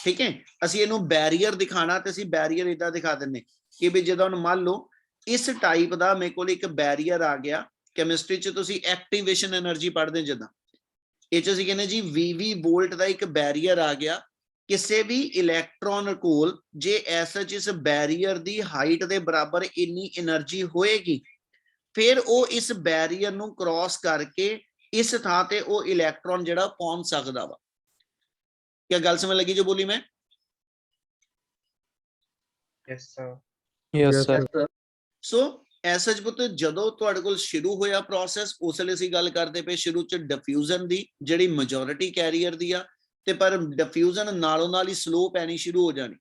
ਠੀਕ ਹੈ। ਅਸੀਂ ਇਹਨੂੰ ਬੈਰੀਅਰ ਦਿਖਾਣਾ ਤੇ ਅਸੀਂ ਬੈਰੀਅਰ ਇਦਾਂ ਦਿਖਾ ਦਿੰਨੇ ਕਿ ਵੀ ਜਦੋਂ ਮੰਨ ਲਓ ਇਸ ਟਾਈਪ ਦਾ ਮੇਰੇ ਕੋਲ ਇੱਕ ਬੈਰੀਅਰ ਆ ਗਿਆ। ਕੈਮਿਸਟਰੀ 'ਚ ਤੁਸੀਂ ਐਕਟੀਵੇਸ਼ਨ એનર્ਜੀ ਪੜ੍ਹਦੇ ਜਿੱਦਾਂ, ਇਹ 'ਚ ਅਸੀਂ ਕਹਿੰਦੇ ਜੀ 20 ਵੋਲਟ ਦਾ ਇੱਕ ਬੈਰੀਅਰ ਆ ਗਿਆ। ਕਿਸੇ ਵੀ ਇਲੈਕਟ੍ਰੋਨ ਕੋਲ ਜੇ ਐਸਾ ਜਿਸ ਬੈਰੀਅਰ ਦੀ ਹਾਈਟ ਦੇ ਬਰਾਬਰ ਇੰਨੀ એનર્ਜੀ ਹੋਏਗੀ ਫਿਰ ਉਹ ਇਸ ਬੈਰੀਅਰ ਨੂੰ ਕ੍ਰਾਸ ਕਰਕੇ ਇਸ ਥਾਂ ਤੇ ਉਹ ਇਲੈਕਟ੍ਰੋਨ ਜਿਹੜਾ ਪਹੁੰਚ ਸਕਦਾ ਵਾ। ਕੀ ਗੱਲ ਸਮਝ ਲੱਗੀ ਜੋ ਬੋਲੀ ਮੈਂ? Yes, sir. Yes, sir. Yes, sir. ਸੋ ਐਸਾ ਪੁੱਤ ਜਦੋਂ ਤੁਹਾਡੇ ਕੋਲ ਸ਼ੁਰੂ ਹੋਇਆ ਪ੍ਰੋਸੈਸ ਉਸ ਲਈ ਅਸੀਂ ਗੱਲ ਕਰਦੇ ਪਏ ਸ਼ੁਰੂ ਚ ਡਿਫਿਊਜ਼ਨ ਦੀ ਜਿਹੜੀ ਮੈਜੋਰਿਟੀ ਕੈਰੀਅਰ ਦੀ ਆ ਤੇ ਪਰ ਡਿਫਿਊਜ਼ਨ ਨਾਲੋਂ ਨਾਲ ਹੀ ਸਲੋ ਪੈਣੀ ਸ਼ੁਰੂ ਹੋ ਜਾਣੀ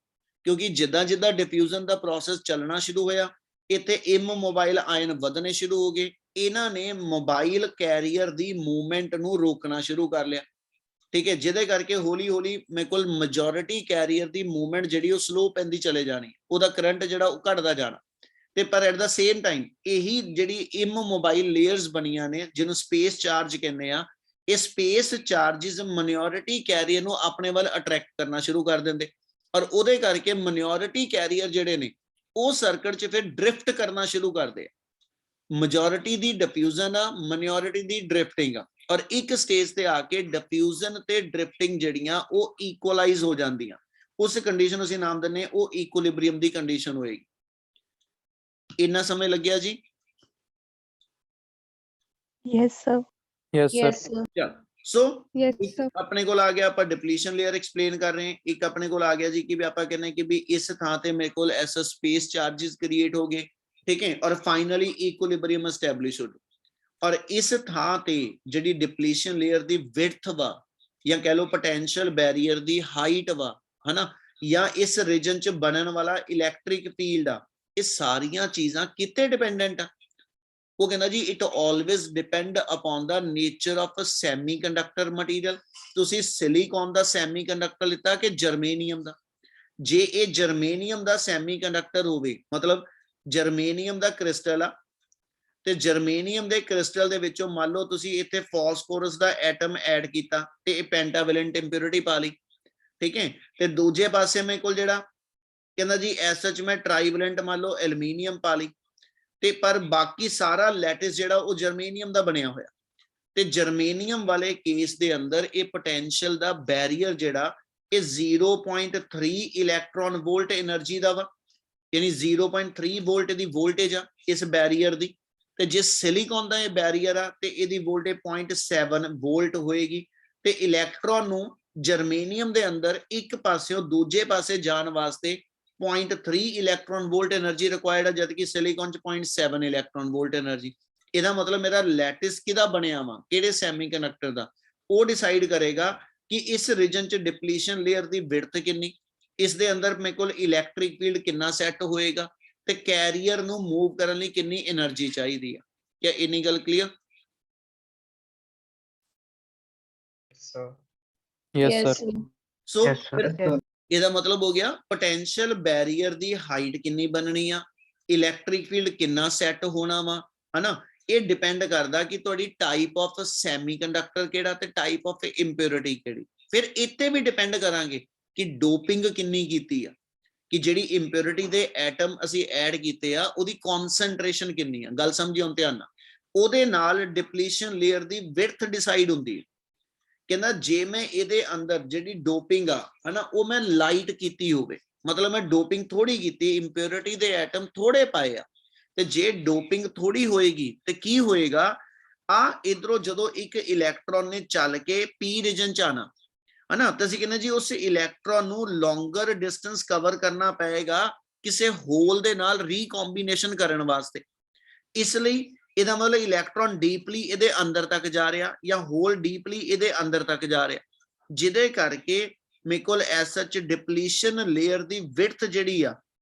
ਕਿਉਂਕਿ ਜਿੱਦਾਂ ਜਿੱਦਾਂ ਡਿਫਿਊਜ਼ਨ ਦਾ ਪ੍ਰੋਸੈਸ ਚੱਲਣਾ ਸ਼ੁਰੂ ਹੋਇਆ ਇੱਥੇ ਇਮੋਬਾਈਲ ਆਇਨ ਵਧਣੇ ਸ਼ੁਰੂ ਹੋ ਗਏ ਇਹਨਾਂ ਨੇ ਮੋਬਾਈਲ ਕੈਰੀਅਰ ਦੀ ਮੂਵਮੈਂਟ ਨੂੰ ਰੋਕਣਾ ਸ਼ੁਰੂ ਕਰ ਲਿਆ ਠੀਕ ਹੈ ਜਿਹਦੇ ਕਰਕੇ ਹੌਲੀ ਹੌਲੀ ਮੇਰੇ ਕੋਲ ਮੈਜੋਰਿਟੀ ਕੈਰੀਅਰ ਦੀ ਮੂਵਮੈਂਟ ਜਿਹੜੀ ਉਹ ਸਲੋ ਪੈਂਦੀ ਚਲੇ ਜਾਣੀ ਉਹਦਾ ਕਰੰਟ ਜਿਹੜਾ ਉਹ ਘਟਦਾ ਜਾਣਾ ਤੇ ਪਰ ਐਟ ਦਾ ਸੇਮ ਟਾਈਮ ਇਹੀ ਜਿਹੜੀ ਇਮੋਬਾਈਲ ਲੇਅਰਸ ਬਣੀਆਂ ਨੇ ਜਿਹਨੂੰ ਸਪੇਸ ਚਾਰਜ ਕਹਿੰਦੇ ਆ ਇਹ ਸਪੇਸ ਚਾਰजेस ਮਾਈਨੋਰਿਟੀ ਕੈਰੀਅਰ ਨੂੰ ਆਪਣੇ ਵੱਲ ਅਟਰੈਕਟ ਕਰਨਾ ਸ਼ੁਰੂ ਕਰ ਦਿੰਦੇ ਔਰ ਉਹਦੇ ਕਰਕੇ ਮਾਈਨੋਰਿਟੀ ਕੈਰੀਅਰ ਜਿਹੜੇ ਨੇ ਉਹ ਸਰਕਟ 'ਚ ਫਿਰ ਡ੍ਰਿਫਟ ਕਰਨਾ ਸ਼ੁਰੂ ਕਰਦੇ ਆ ਮੈਜੋਰਿਟੀ ਦੀ ਡਿਫਿਊਜ਼ਨ ਆ ਮਾਈਨੋਰਿਟੀ ਦੀ ਡ੍ਰਿਫਟਿੰਗ ਆ ਔਰ ਇੱਕ ਸਟੇਜ ਤੇ ਆ ਕੇ ਡਿਫਿਊਜ਼ਨ ਤੇ ਡ੍ਰਿਫਟਿੰਗ ਜਿਹੜੀਆਂ ਉਹ ਇਕੁਅਲਾਈਜ਼ ਹੋ ਜਾਂਦੀਆਂ ਉਸ ਕੰਡੀਸ਼ਨ ਨੂੰ ਅਸੀਂ ਨਾਮ ਦਿੰਦੇ ਉਹ ਇਕੁਇਲਿਬ੍ਰੀਅਮ ਦੀ ਕੰਡੀਸ਼ਨ ਹੋਏਗੀ ਇੰਨਾ ਸਮੇਂ ਲੱਗਿਆ ਜੀ Yes, sir. Yes, sir. Yes, sir. ਚਲ ਸੋ Yes, sir. ਆਪਣੇ ਕੋਲ ਆ ਗਿਆ ਆਪਾਂ ਡਿਪਲੀਸ਼ਨ ਲੇਅਰ ਐਕਸਪਲੇਨ ਕਰ ਰਹੇ ਹਾਂ ਇੱਕ ਆਪਣੇ ਕੋਲ ਆ ਗਿਆ ਜੀ ਕਿ ਵੀ ਆਪਾਂ ਕਹਿੰਦੇ ਕਿ ਵੀ ਇਸ ਥਾਂ ਤੇ ਮੇਰੇ ਕੋਲ ਐਸਾ ਸਪੇਸ ਚਾਰजेस ਕ੍ਰੀਏਟ ਹੋ ਗਏ ਠੀਕ ਹੈ ਔਰ ਫਾਈਨਲੀ ਇਕੁਇਲਿਬ੍ਰੀਅਮ ਐਸਟੈਬਲਿਸ਼ ਹੋ ਔਰ ਇਸ ਥਾਂ ਤੇ ਜਿਹੜੀ ਡਿਪਲੀਸ਼ਨ ਲੇਅਰ ਦੀ ਵਿਡਥ ਵਾ ਜਾਂ ਕਹਿ ਲਓ ਪੋਟੈਂਸ਼ੀਅਲ ਬੈਰੀਅਰ ਦੀ ਹਾਈਟ ਵਾ ਹਨਾ ਜਾਂ ਇਸ ਰੀਜਨ ਚ ਬਣਨ ਵਾਲਾ ਇਲੈਕਟ੍ਰਿਕ ਫੀਲਡ ਆ ਇਹ ਸਾਰੀਆਂ ਚੀਜ਼ਾਂ ਕਿਤੇ ਡਿਪੈਂਡੈਂਟ ਆ ਉਹ ਕਹਿੰਦਾ ਜੀ it always depend upon the nature of semiconductor material ਤੁਸੀਂ ਸਿਲੀਕਨ ਦਾ ਸੈਮੀਕੰਡਕਟਰ ਲਿੱਤਾ ਕਿ ਜਰਮੇਨੀਅਮ ਦਾ ਜੇ ਇਹ ਜਰਮੇਨੀਅਮ ਦਾ ਸੈਮੀਕੰਡਕਟਰ ਹੋਵੇ ਮਤਲਬ ਜਰਮੇਨੀਅਮ ਦਾ ਕ੍ਰਿਸਟਲ ਆ ਤੇ ਜਰਮੇਨੀਅਮ ਦੇ ਕ੍ਰਿਸਟਲ ਦੇ ਵਿੱਚੋਂ ਮੰਨ ਲਓ ਤੁਸੀਂ ਇੱਥੇ ਫਾਸਫੋਰਸ ਦਾ ਐਟਮ ਐਡ ਕੀਤਾ ਤੇ ਇਹ ਪੈਂਟਾਵੈਲੈਂਟ ਇੰਪਿਉਰਿਟੀ ਪਾ ਲਈ ਠੀਕ ਹੈ ਤੇ ਦੂਜੇ ਪਾਸੇ ਮੇਰੇ ਕੋਲ ਜਿਹੜਾ ਕਹਿੰਦਾ ਜੀ ਐਸਐਚ ਮੈਂ ਟ੍ਰਾਈਵੈਲੈਂਟ ਮੰਨ ਲਓ ਐਲੂਮੀਨੀਅਮ ਪਾ ਲਈ ਤੇ ਪਰ ਬਾਕੀ ਸਾਰਾ ਲੈਟਿਸ ਜਿਹੜਾ ਉਹ ਜਰਮੇਨੀਅਮ ਦਾ ਬਣਿਆ ਹੋਇਆ ਤੇ ਜਰਮੇਨੀਅਮ ਵਾਲੇ ਕੇਸ ਦੇ ਅੰਦਰ ਇਹ ਪੋਟੈਂਸ਼ੀਅਲ ਦਾ ਬੈਰੀਅਰ ਜਿਹੜਾ ਇਹ 0.3 ਇਲੈਕਟ੍ਰੋਨ ਵੋਲਟ એનર્ਜੀ ਦਾ ਵਾ ਯਾਨੀ 0.3 ਵੋਲਟ ਦੀ ਵੋਲਟੇਜ ਆ ਇਸ ਬੈਰੀਅਰ ਦੀ ਤੇ ਜੇ ਸਿਲੀਕਨ ਦਾ ਇਹ ਬੈਰੀਅਰ ਆ ਤੇ ਇਹਦੀ ਵੋਲਟੇਜ 0.7 ਵੋਲਟ ਹੋਏਗੀ ਤੇ ਇਲੈਕਟ੍ਰੋਨ ਨੂੰ ਜਰਮੇਨੀਅਮ ਦੇ ਅੰਦਰ ਇੱਕ ਪਾਸਿਓਂ ਦੂਜੇ ਪਾਸੇ ਜਾਣ ਵਾਸਤੇ 0.3 ਇਲੈਕਟ੍ਰੋਨ ਵੋਲਟ એનર્ਜੀ ਰਿਕੁਆਇਰਡ ਹੈ ਜਦਕਿ ਸਿਲੀਕਨ ਚ 0.7 ਇਲੈਕਟ੍ਰੋਨ ਵੋਲਟ એનર્ਜੀ ਇਹਦਾ ਮਤਲਬ ਮੇਰਾ ਲੈਟਿਸ ਕਿਹਦਾ ਬਣਿਆ ਵਾ ਕਿਹੜੇ ਸੈਮੀਕੰਡਕਟਰ ਦਾ ਉਹ ਡਿਸਾਈਡ ਕਰੇਗਾ ਕਿ ਇਸ ਰੀਜਨ ਚ ਡਿਪਲੀਸ਼ਨ ਲੇਅਰ ਦੀ ਵਿਡਥ ਕਿੰਨੀ ਇਸ ਦੇ ਅੰਦਰ ਮੇਰੇ ਕੋਲ ਇਲੈਕਟ੍ਰਿਕ ਫੀਲਡ ਕਿੰਨਾ ਸੈੱਟ ਹੋਏਗਾ ਤੇ ਕੈਰੀਅਰ ਨੂੰ ਮੂਵ ਕਰਨ ਲਈ ਕਿੰਨੀ એનર્ਜੀ ਚਾਹੀਦੀ ਆ ਕਿਆ ਇੰਨੀ ਗੱਲ clear Yes, Yes, sir. sir. ਸੋ Yes, sir. ਇਹਦਾ ਮਤਲਬ ਹੋ ਗਿਆ ਪੋਟੈਂਸ਼ੀਅਲ ਬੈਰੀਅਰ ਦੀ ਹਾਈਟ ਕਿੰਨੀ ਬਣਨੀ ਆ ਇਲੈਕਟ੍ਰਿਕ ਫੀਲਡ ਕਿੰਨਾ ਸੈੱਟ ਹੋਣਾ ਵਾ ਹਨਾ ਇਹ ਡਿਪੈਂਡ ਕਰਦਾ ਕਿ ਤੁਹਾਡੀ ਟਾਈਪ ਆਫ ਸੈਮੀਕੰਡਕਟਰ ਕਿਹੜਾ ਤੇ ਟਾਈਪ ਆਫ ਇੰਪਿਉਰਿਟੀ ਕਿਹੜੀ ਫਿਰ ਇੱਥੇ ਵੀ ਡਿਪੈਂਡ ਕਰਾਂਗੇ ਕਿ ਡੋਪਿੰਗ ਕਿੰਨੀ ਕੀਤੀ ਆ ਕਿ ਜਿਹੜੀ ਇੰਪਿਉਰਿਟੀ ਦੇ ਐਟਮ ਅਸੀਂ ਐਡ ਕੀਤੇ ਆ ਉਹਦੀ ਕਨਸੈਂਟ੍ਰੇਸ਼ਨ ਕਿੰਨੀ ਆ ਗੱਲ ਸਮਝਿਓ ਧਿਆਨ ਨਾਲ ਉਹਦੇ ਨਾਲ ਡਿਪਲੀਸ਼ਨ ਲੇਅਰ ਦੀ ਵਿਡਥ ਡਿਸਾਈਡ ਹੁੰਦੀ ਹੈ ਕਹਿੰਦਾ ਜੇ ਮੈਂ ਇਹਦੇ ਅੰਦਰ ਜਿਹੜੀ ਡੋਪਿੰਗ ਆ ਹਨਾ ਉਹ ਮੈਂ ਲਾਈਟ ਕੀਤੀ ਹੋਵੇ ਮਤਲਬ ਮੈਂ ਡੋਪਿੰਗ ਥੋੜੀ ਕੀਤੀ ਇੰਪਿਉਰਿਟੀ ਦੇ ਐਟਮ ਥੋੜੇ ਪਾਏ ਆ ਤੇ ਜੇ ਡੋਪਿੰਗ ਥੋੜੀ ਹੋਏਗੀ ਤੇ ਕੀ ਹੋਏਗਾ ਆ ਇਧਰੋਂ ਜਦੋਂ ਇੱਕ ਇਲੈਕਟ੍ਰੋਨ ਨੇ ਚੱਲ ਕੇ ਪੀ ਰੀਜਨ ਚ ਆਣਾ ਹਨਾ ਤਾਂ ਅਸੀਂ ਕਹਿੰਦੇ ਜੀ ਉਸ ਇਲੈਕਟ੍ਰੋਨ ਨੂੰ ਲੌਂਗਰ ਡਿਸਟੈਂਸ ਕਵਰ ਕਰਨਾ ਪਏਗਾ ਕਿਸੇ ਹੋਲ ਦੇ ਨਾਲ ਰੀਕੰਬੀਨੇਸ਼ਨ ਕਰਨ ਵਾਸਤੇ ਇਸ ਲਈ ਇਹਦਾ ਮਤਲਬ ਇਲੈਕਟ੍ਰੋਨ ਡੀਪਲੀ ਇਹਦੇ ਅੰਦਰ ਤੱਕ ਜਾ ਰਿਹਾ ਜਾਂ ਹੋਲ ਡੀਪਲੀ ਇਹਦੇ ਅੰਦਰ ਤੱਕ ਜਾ ਰਿਹਾ ਜਿਹਦੇ ਕਰਕੇ ਮੇਰੇ ਕੋਲ ਐਸ ਸੱਚ ਡਿਪਲੀਸ਼ਨ ਲੇਅਰ ਦੀ ਵਿਡਥ ਜਿਹੜੀ ਆ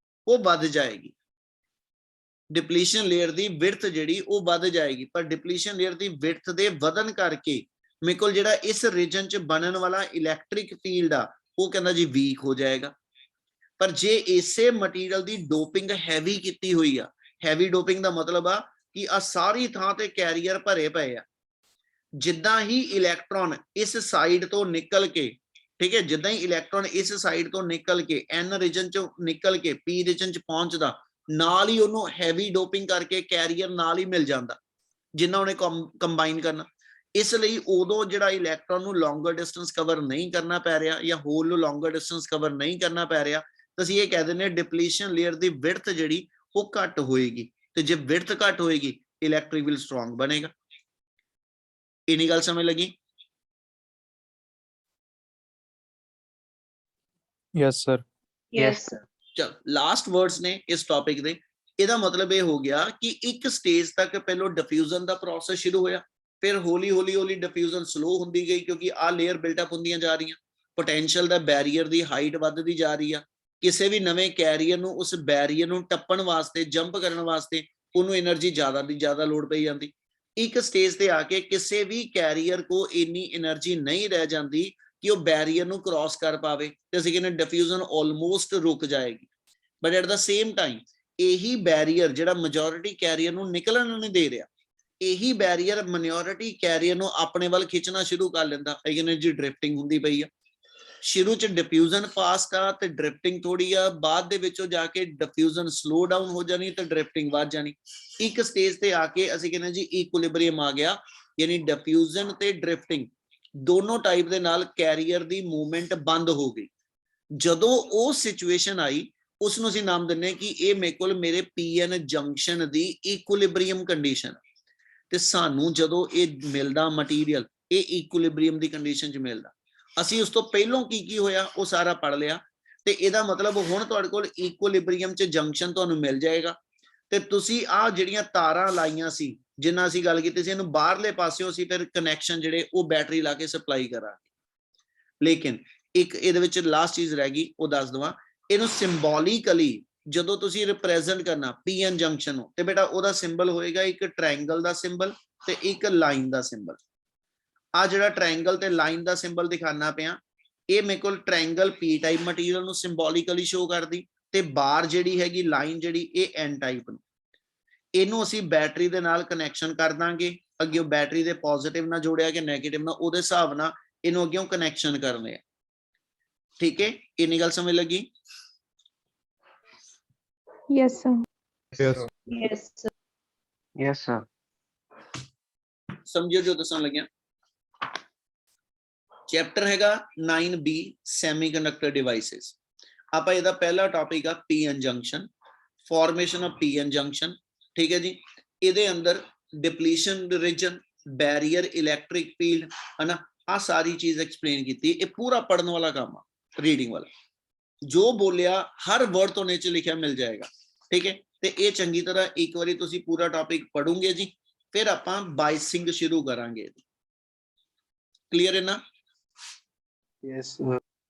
ਉਹ ਵੱਧ ਜਾਏਗੀ ਡਿਪਲੀਸ਼ਨ ਲੇਅਰ ਦੀ ਵਿਡਥ ਜਿਹੜੀ ਉਹ ਵੱਧ ਜਾਏਗੀ ਪਰ ਡਿਪਲੀਸ਼ਨ ਲੇਅਰ ਦੀ ਵਿਡਥ ਦੇ ਵਧਣ ਕਰਕੇ ਮੇਰੇ ਕੋਲ ਜਿਹੜਾ ਇਸ ਰੀਜਨ ਚ ਬਣਨ ਵਾਲਾ ਇਲੈਕਟ੍ਰਿਕ ਫੀਲਡ ਆ ਉਹ ਕਹਿੰਦਾ ਜੀ ਵੀਕ ਹੋ ਜਾਏਗਾ ਪਰ ਜੇ ਇਸੇ ਮਟੀਰੀਅਲ ਦੀ ਡੋਪਿੰਗ ਹੈਵੀ ਕੀਤੀ ਹੋਈ ਆ ਹੈਵੀ ਡੋਪਿੰਗ ਦਾ ਮਤਲਬ ਆ ਕਿ ਆ ਸਾਰੀ ਥਾਂ ਤੇ ਕੈਰੀਅਰ ਭਰੇ ਪਏ ਆ ਜਿੱਦਾਂ ਹੀ ਇਲੈਕਟ੍ਰੋਨ ਇਸ ਸਾਈਡ ਤੋਂ ਨਿਕਲ ਕੇ ਠੀਕ ਹੈ ਜਿੱਦਾਂ ਹੀ ਇਲੈਕਟ੍ਰੋਨ ਇਸ ਸਾਈਡ ਤੋਂ ਨਿਕਲ ਕੇ ਐਨ ਰੀਜਨ ਚੋਂ ਨਿਕਲ ਕੇ ਪੀ ਰੀਜਨ ਚ ਪਹੁੰਚਦਾ ਨਾਲ ਹੀ ਉਹਨੂੰ ਹੈਵੀ ਡੋਪਿੰਗ ਕਰਕੇ ਕੈਰੀਅਰ ਨਾਲ ਹੀ ਮਿਲ ਜਾਂਦਾ ਜਿੰਨਾ ਉਹਨੇ ਕੰਬਾਈਨ ਕਰਨਾ ਇਸ ਲਈ ਉਦੋਂ ਜਿਹੜਾ ਇਲੈਕਟ੍ਰੋਨ ਨੂੰ ਲੌਂਗਰ ਡਿਸਟੈਂਸ ਕਵਰ ਨਹੀਂ ਕਰਨਾ ਪੈ ਰਿਹਾ ਜਾਂ ਹੋਲ ਨੂੰ ਲੌਂਗਰ ਡਿਸਟੈਂਸ ਕਵਰ ਨਹੀਂ ਕਰਨਾ ਪੈ ਰਿਹਾ ਤਾਂ ਅਸੀਂ ਇਹ ਕਹਿ ਦਿੰਦੇ ਹਾਂ ਡਿਪਲੀਸ਼ਨ ਲੇਅਰ ਦੀ ਵਿਡਥ ਜਿਹੜੀ ਉਹ ਘੱਟ ਹੋਏਗੀ ਤੇ ਜੇ ਵਿਡਥ ਘੱਟ ਹੋਏਗੀ ਇਲੈਕਟ੍ਰਿਕ ਫੀਲਡ ਸਟਰੋਂਗ ਬਣੇਗਾ ਇੰਨੀ ਗੱਲ ਸਮਝ ਲੱਗੀ Yes, sir. Yes, sir. ਚਲ ਲਾਸਟ ਵਰਡਸ ਨੇ ਇਸ ਟੌਪਿਕ ਦੇ। ਇਹਦਾ ਮਤਲਬ ਇਹ ਹੋ ਗਿਆ ਕਿ ਇੱਕ ਸਟੇਜ ਤੱਕ ਪਹਿਲਾਂ ਡਿਫਿਊਜ਼ਨ ਦਾ ਪ੍ਰੋਸੈਸ ਸ਼ੁਰੂ ਹੋਇਆ, ਫਿਰ ਹੌਲੀ ਹੌਲੀ ਡਿਫਿਊਜ਼ਨ ਸਲੋ ਹੁੰਦੀ ਗਈ ਕਿਉਂਕਿ ਆ ਲੇਅਰ ਬਿਲਟਅਪ ਹੁੰਦੀਆਂ ਜਾ ਰਹੀਆਂ, ਪੋਟੈਂਸ਼ੀਅਲ ਦਾ ਬੈਰੀਅਰ ਦੀ ਹਾਈਟ ਵੱਧਦੀ ਜਾ ਰਹੀ ਆ, ਕਿਸੇ ਵੀ ਨਵੇਂ ਕੈਰੀਅਰ ਨੂੰ ਉਸ ਬੈਰੀਅਰ ਨੂੰ ਟੱਪਣ ਵਾਸਤੇ, ਜੰਪ ਕਰਨ ਵਾਸਤੇ ਉਹਨੂੰ એનર્ਜੀ ਜ਼ਿਆਦਾ ਦੀ ਜ਼ਿਆਦਾ ਲੋੜ ਪਈ ਜਾਂਦੀ। ਇੱਕ ਸਟੇਜ ਤੇ ਆ ਕੇ ਕਿਸੇ ਵੀ ਕੈਰੀਅਰ ਕੋ ਇੰਨੀ એનર્ਜੀ ਨਹੀਂ ਰਹਿ ਜਾਂਦੀ ਕਿ ਉਹ ਬੈਰੀਅਰ ਨੂੰ ਕ੍ਰਾਸ ਕਰ ਪਾਵੇ ਤੇ ਅਸੀਂ ਕਹਿੰਦੇ ਡਿਫਿਊਜ਼ਨ ਆਲਮੋਸਟ ਰੁਕ ਜਾਏਗੀ। But at the same time ਇਹੀ ਬੈਰੀਅਰ ਜਿਹੜਾ ਮੈਜੋਰਿਟੀ ਕੈਰੀਅਰ ਨੂੰ ਨਿਕਲਣ ਨਹੀਂ ਦੇ ਰਿਹਾ, ਇਹੀ ਬੈਰੀਅਰ ਮਾਈਨੋਰਿਟੀ ਕੈਰੀਅਰ ਨੂੰ ਆਪਣੇ ਵੱਲ ਖਿੱਚਣਾ ਸ਼ੁਰੂ ਕਰ ਲੈਂਦਾ। એનર્ਜੀ ਡ੍ਰਿਫਟਿੰਗ ਹੁੰਦੀ ਪਈ ਆ, ਸ਼ੁਰੂ ਚ ਡਿਫਿਊਜ਼ਨ ਫਾਸਟ ਆ ਤੇ ਡ੍ਰਿਫਟਿੰਗ ਥੋੜੀ ਆ, ਬਾਅਦ ਦੇ ਵਿੱਚੋਂ ਜਾ ਕੇ ਡਿਫਿਊਜ਼ਨ ਸਲੋ ਡਾਊਨ ਹੋ ਜਾਣੀ ਤੇ ਡ੍ਰਿਫਟਿੰਗ ਵੱਧ ਜਾਣੀ। ਇੱਕ ਸਟੇਜ ਤੇ ਆ ਕੇ ਅਸੀਂ ਕਹਿੰਦੇ ਜੀ ਇਕੁਇਲਿਬਰੀਅਮ ਆ ਗਿਆ, ਯਾਨੀ ਡਿਫਿਊਜ਼ਨ ਤੇ ਡ੍ਰਿਫਟਿੰਗ ਦੋਨੋਂ ਟਾਈਪ ਦੇ ਨਾਲ ਕੈਰੀਅਰ ਦੀ ਮੂਵਮੈਂਟ ਬੰਦ ਹੋ ਗਈ। ਜਦੋਂ ਉਹ ਸਿਚੁਏਸ਼ਨ ਆਈ ਉਸ ਨੂੰ ਅਸੀਂ ਨਾਮ ਦਿੰਨੇ ਕਿ ਇਹ ਮੇਰੇ ਕੋਲ ਮੇਰੇ ਪੀਐਨ ਜੰਕਸ਼ਨ ਦੀ ਇਕੁਇਲਿਬਰੀਅਮ ਕੰਡੀਸ਼ਨ। ਤੇ ਸਾਨੂੰ ਜਦੋਂ ਇਹ ਮਿਲਦਾ ਮਟੀਰੀਅਲ, ਇਹ ਇਕੁਇਲਿਬਰੀਅਮ ਦੀ ਕੰਡੀਸ਼ਨ 'ਚ ਮਿਲਦਾ। ਅਸੀਂ ਉਸ ਤੋਂ ਪਹਿਲਾਂ ਕੀ ਹੋਇਆ ਉਹ ਸਾਰਾ ਪੜ ਲਿਆ ਤੇ ਇਹਦਾ ਮਤਲਬ ਹੁਣ ਤੁਹਾਡੇ ਕੋਲ ਇਕੁਇਲਿਬਰੀਅਮ 'ਚ ਜੰਕਸ਼ਨ ਤੁਹਾਨੂੰ ਮਿਲ ਜਾਏਗਾ ਤੇ ਤੁਸੀਂ ਆ ਜਿਹੜੀਆਂ ਤਾਰਾਂ ਲਾਈਆਂ ਸੀ ਜਿੰਨਾ ਅਸੀਂ ਗੱਲ ਕੀਤੀ ਸੀ, ਇਹਨੂੰ ਬਾਹਰਲੇ ਪਾਸਿਓਂ ਅਸੀਂ ਫਿਰ ਕਨੈਕਸ਼ਨ ਜਿਹੜੇ ਉਹ ਬੈਟਰੀ ਲਾ ਕੇ ਸਪਲਾਈ ਕਰਾਂਗੇ। ਲੇਕਿਨ ਇੱਕ ਇਹਦੇ ਵਿੱਚ ਲਾਸਟ ਚੀਜ਼ ਰਹਿ ਗਈ, ਉਹ ਦੱਸ ਦਵਾਂ। ਇਹਨੂੰ ਸਿੰਬੋਲਿਕਲੀ ਜਦੋਂ ਤੁਸੀਂ ਰਿਪਰੈਜ਼ੈਂਟ ਕਰਨਾ ਪੀਐਨ ਜੰਕਸ਼ਨ ਨੂੰ ਤੇ ਬੇਟਾ ਉਹਦਾ ਸਿੰਬਲ ਹੋਏਗਾ ਇੱਕ ਟ੍ਰਾਇੰਗਲ ਦਾ ਸਿੰਬਲ ਤੇ ਇੱਕ ਲਾਈਨ ਦਾ ਸਿੰਬਲ। ਆ ਜਿਹੜਾ ਟ੍ਰਾਇੰਗਲ ਤੇ ਲਾਈਨ ਦਾ ਸਿੰਬਲ ਦਿਖਾਣਾ ਪਿਆ, ਇਹ ਮੇਰੇ ਕੋਲ ਟ੍ਰਾਇੰਗਲ ਪੀ ਟਾਈਪ ਮਟੀਰੀਅਲ ਨੂੰ ਸਿੰਬੋਲਿਕਲੀ ਸ਼ੋ ਕਰਦੀ ਤੇ ਬਾਰ ਜਿਹੜੀ ਹੈਗੀ ਲਾਈਨ ਜਿਹੜੀ ਇਹ ਐਨ ਟਾਈਪ ਨੂੰ। ਇਹਨੂੰ ਅਸੀਂ ਬੈਟਰੀ ਦੇ ਨਾਲ ਕਨੈਕਸ਼ਨ ਕਰ ਦਾਂਗੇ, ਅੱਗੇ ਬੈਟਰੀ ਦੇ ਪੋਜ਼ਿਟਿਵ ਨਾਲ ਜੋੜਿਆ ਕਿ ਨੈਗੇਟਿਵ ਨਾਲ, ਉਹਦੇ ਹਿਸਾਬ ਨਾਲ ਇਹਨੂੰ ਅੱਗੇ ਕਨੈਕਸ਼ਨ ਕਰਨੇ ਆ। ਠੀਕ ਹੈ, ਇੰਨੀ ਗੱਲ ਸਮਝ ਲੱਗੀ? Yes, sir. Yes, sir. Yes, sir. ਸਮਝਿਓ ਜੋ ਦੱਸਣ ਲੱਗਿਆ। ਚੈਪਟਰ ਹੈਗਾ 9B ਸੈਮੀਕੰਡਕਟਰ ਡਿਵਾਈਸਿਸ। ਆਪਾਂ ਇਹਦਾ ਪਹਿਲਾ ਟੌਪਿਕ ਆ PN junction, formation of PN junction. ਠੀਕ ਹੈ ਜੀ, ਇਹਦੇ ਅੰਦਰ depletion region, barrier, electric field, ਹਨਾ, ਆ ਸਾਰੀ ਚੀਜ਼ ਐਕਸਪਲੇਨ ਕੀਤੀ। ਇਹ ਪੂਰਾ ਪੜਨ ਵਾਲਾ ਕੰਮ ਆ, ਰੀਡਿੰਗ ਵਾਲਾ। ਜੋ ਬੋਲਿਆ ਹਰ ਵਰਡ ਤੋਂ ਨੀਚੇ ਲਿਖਿਆ ਮਿਲ ਜਾਏਗਾ। ਠੀਕ ਹੈ, ਤੇ ਇਹ ਚੰਗੀ ਤਰ੍ਹਾਂ ਇੱਕ ਵਾਰੀ ਤੁਸੀਂ ਪੂਰਾ ਟੌਪਿਕ ਪੜੋਗੇ ਜੀ, ਫਿਰ ਆਪਾਂ ਬਾਈਸਿੰਗ ਸ਼ੁਰੂ ਕਰਾਂਗੇ। ਕਲੀਅਰ ਹੈ ਨਾ? Yes, sir.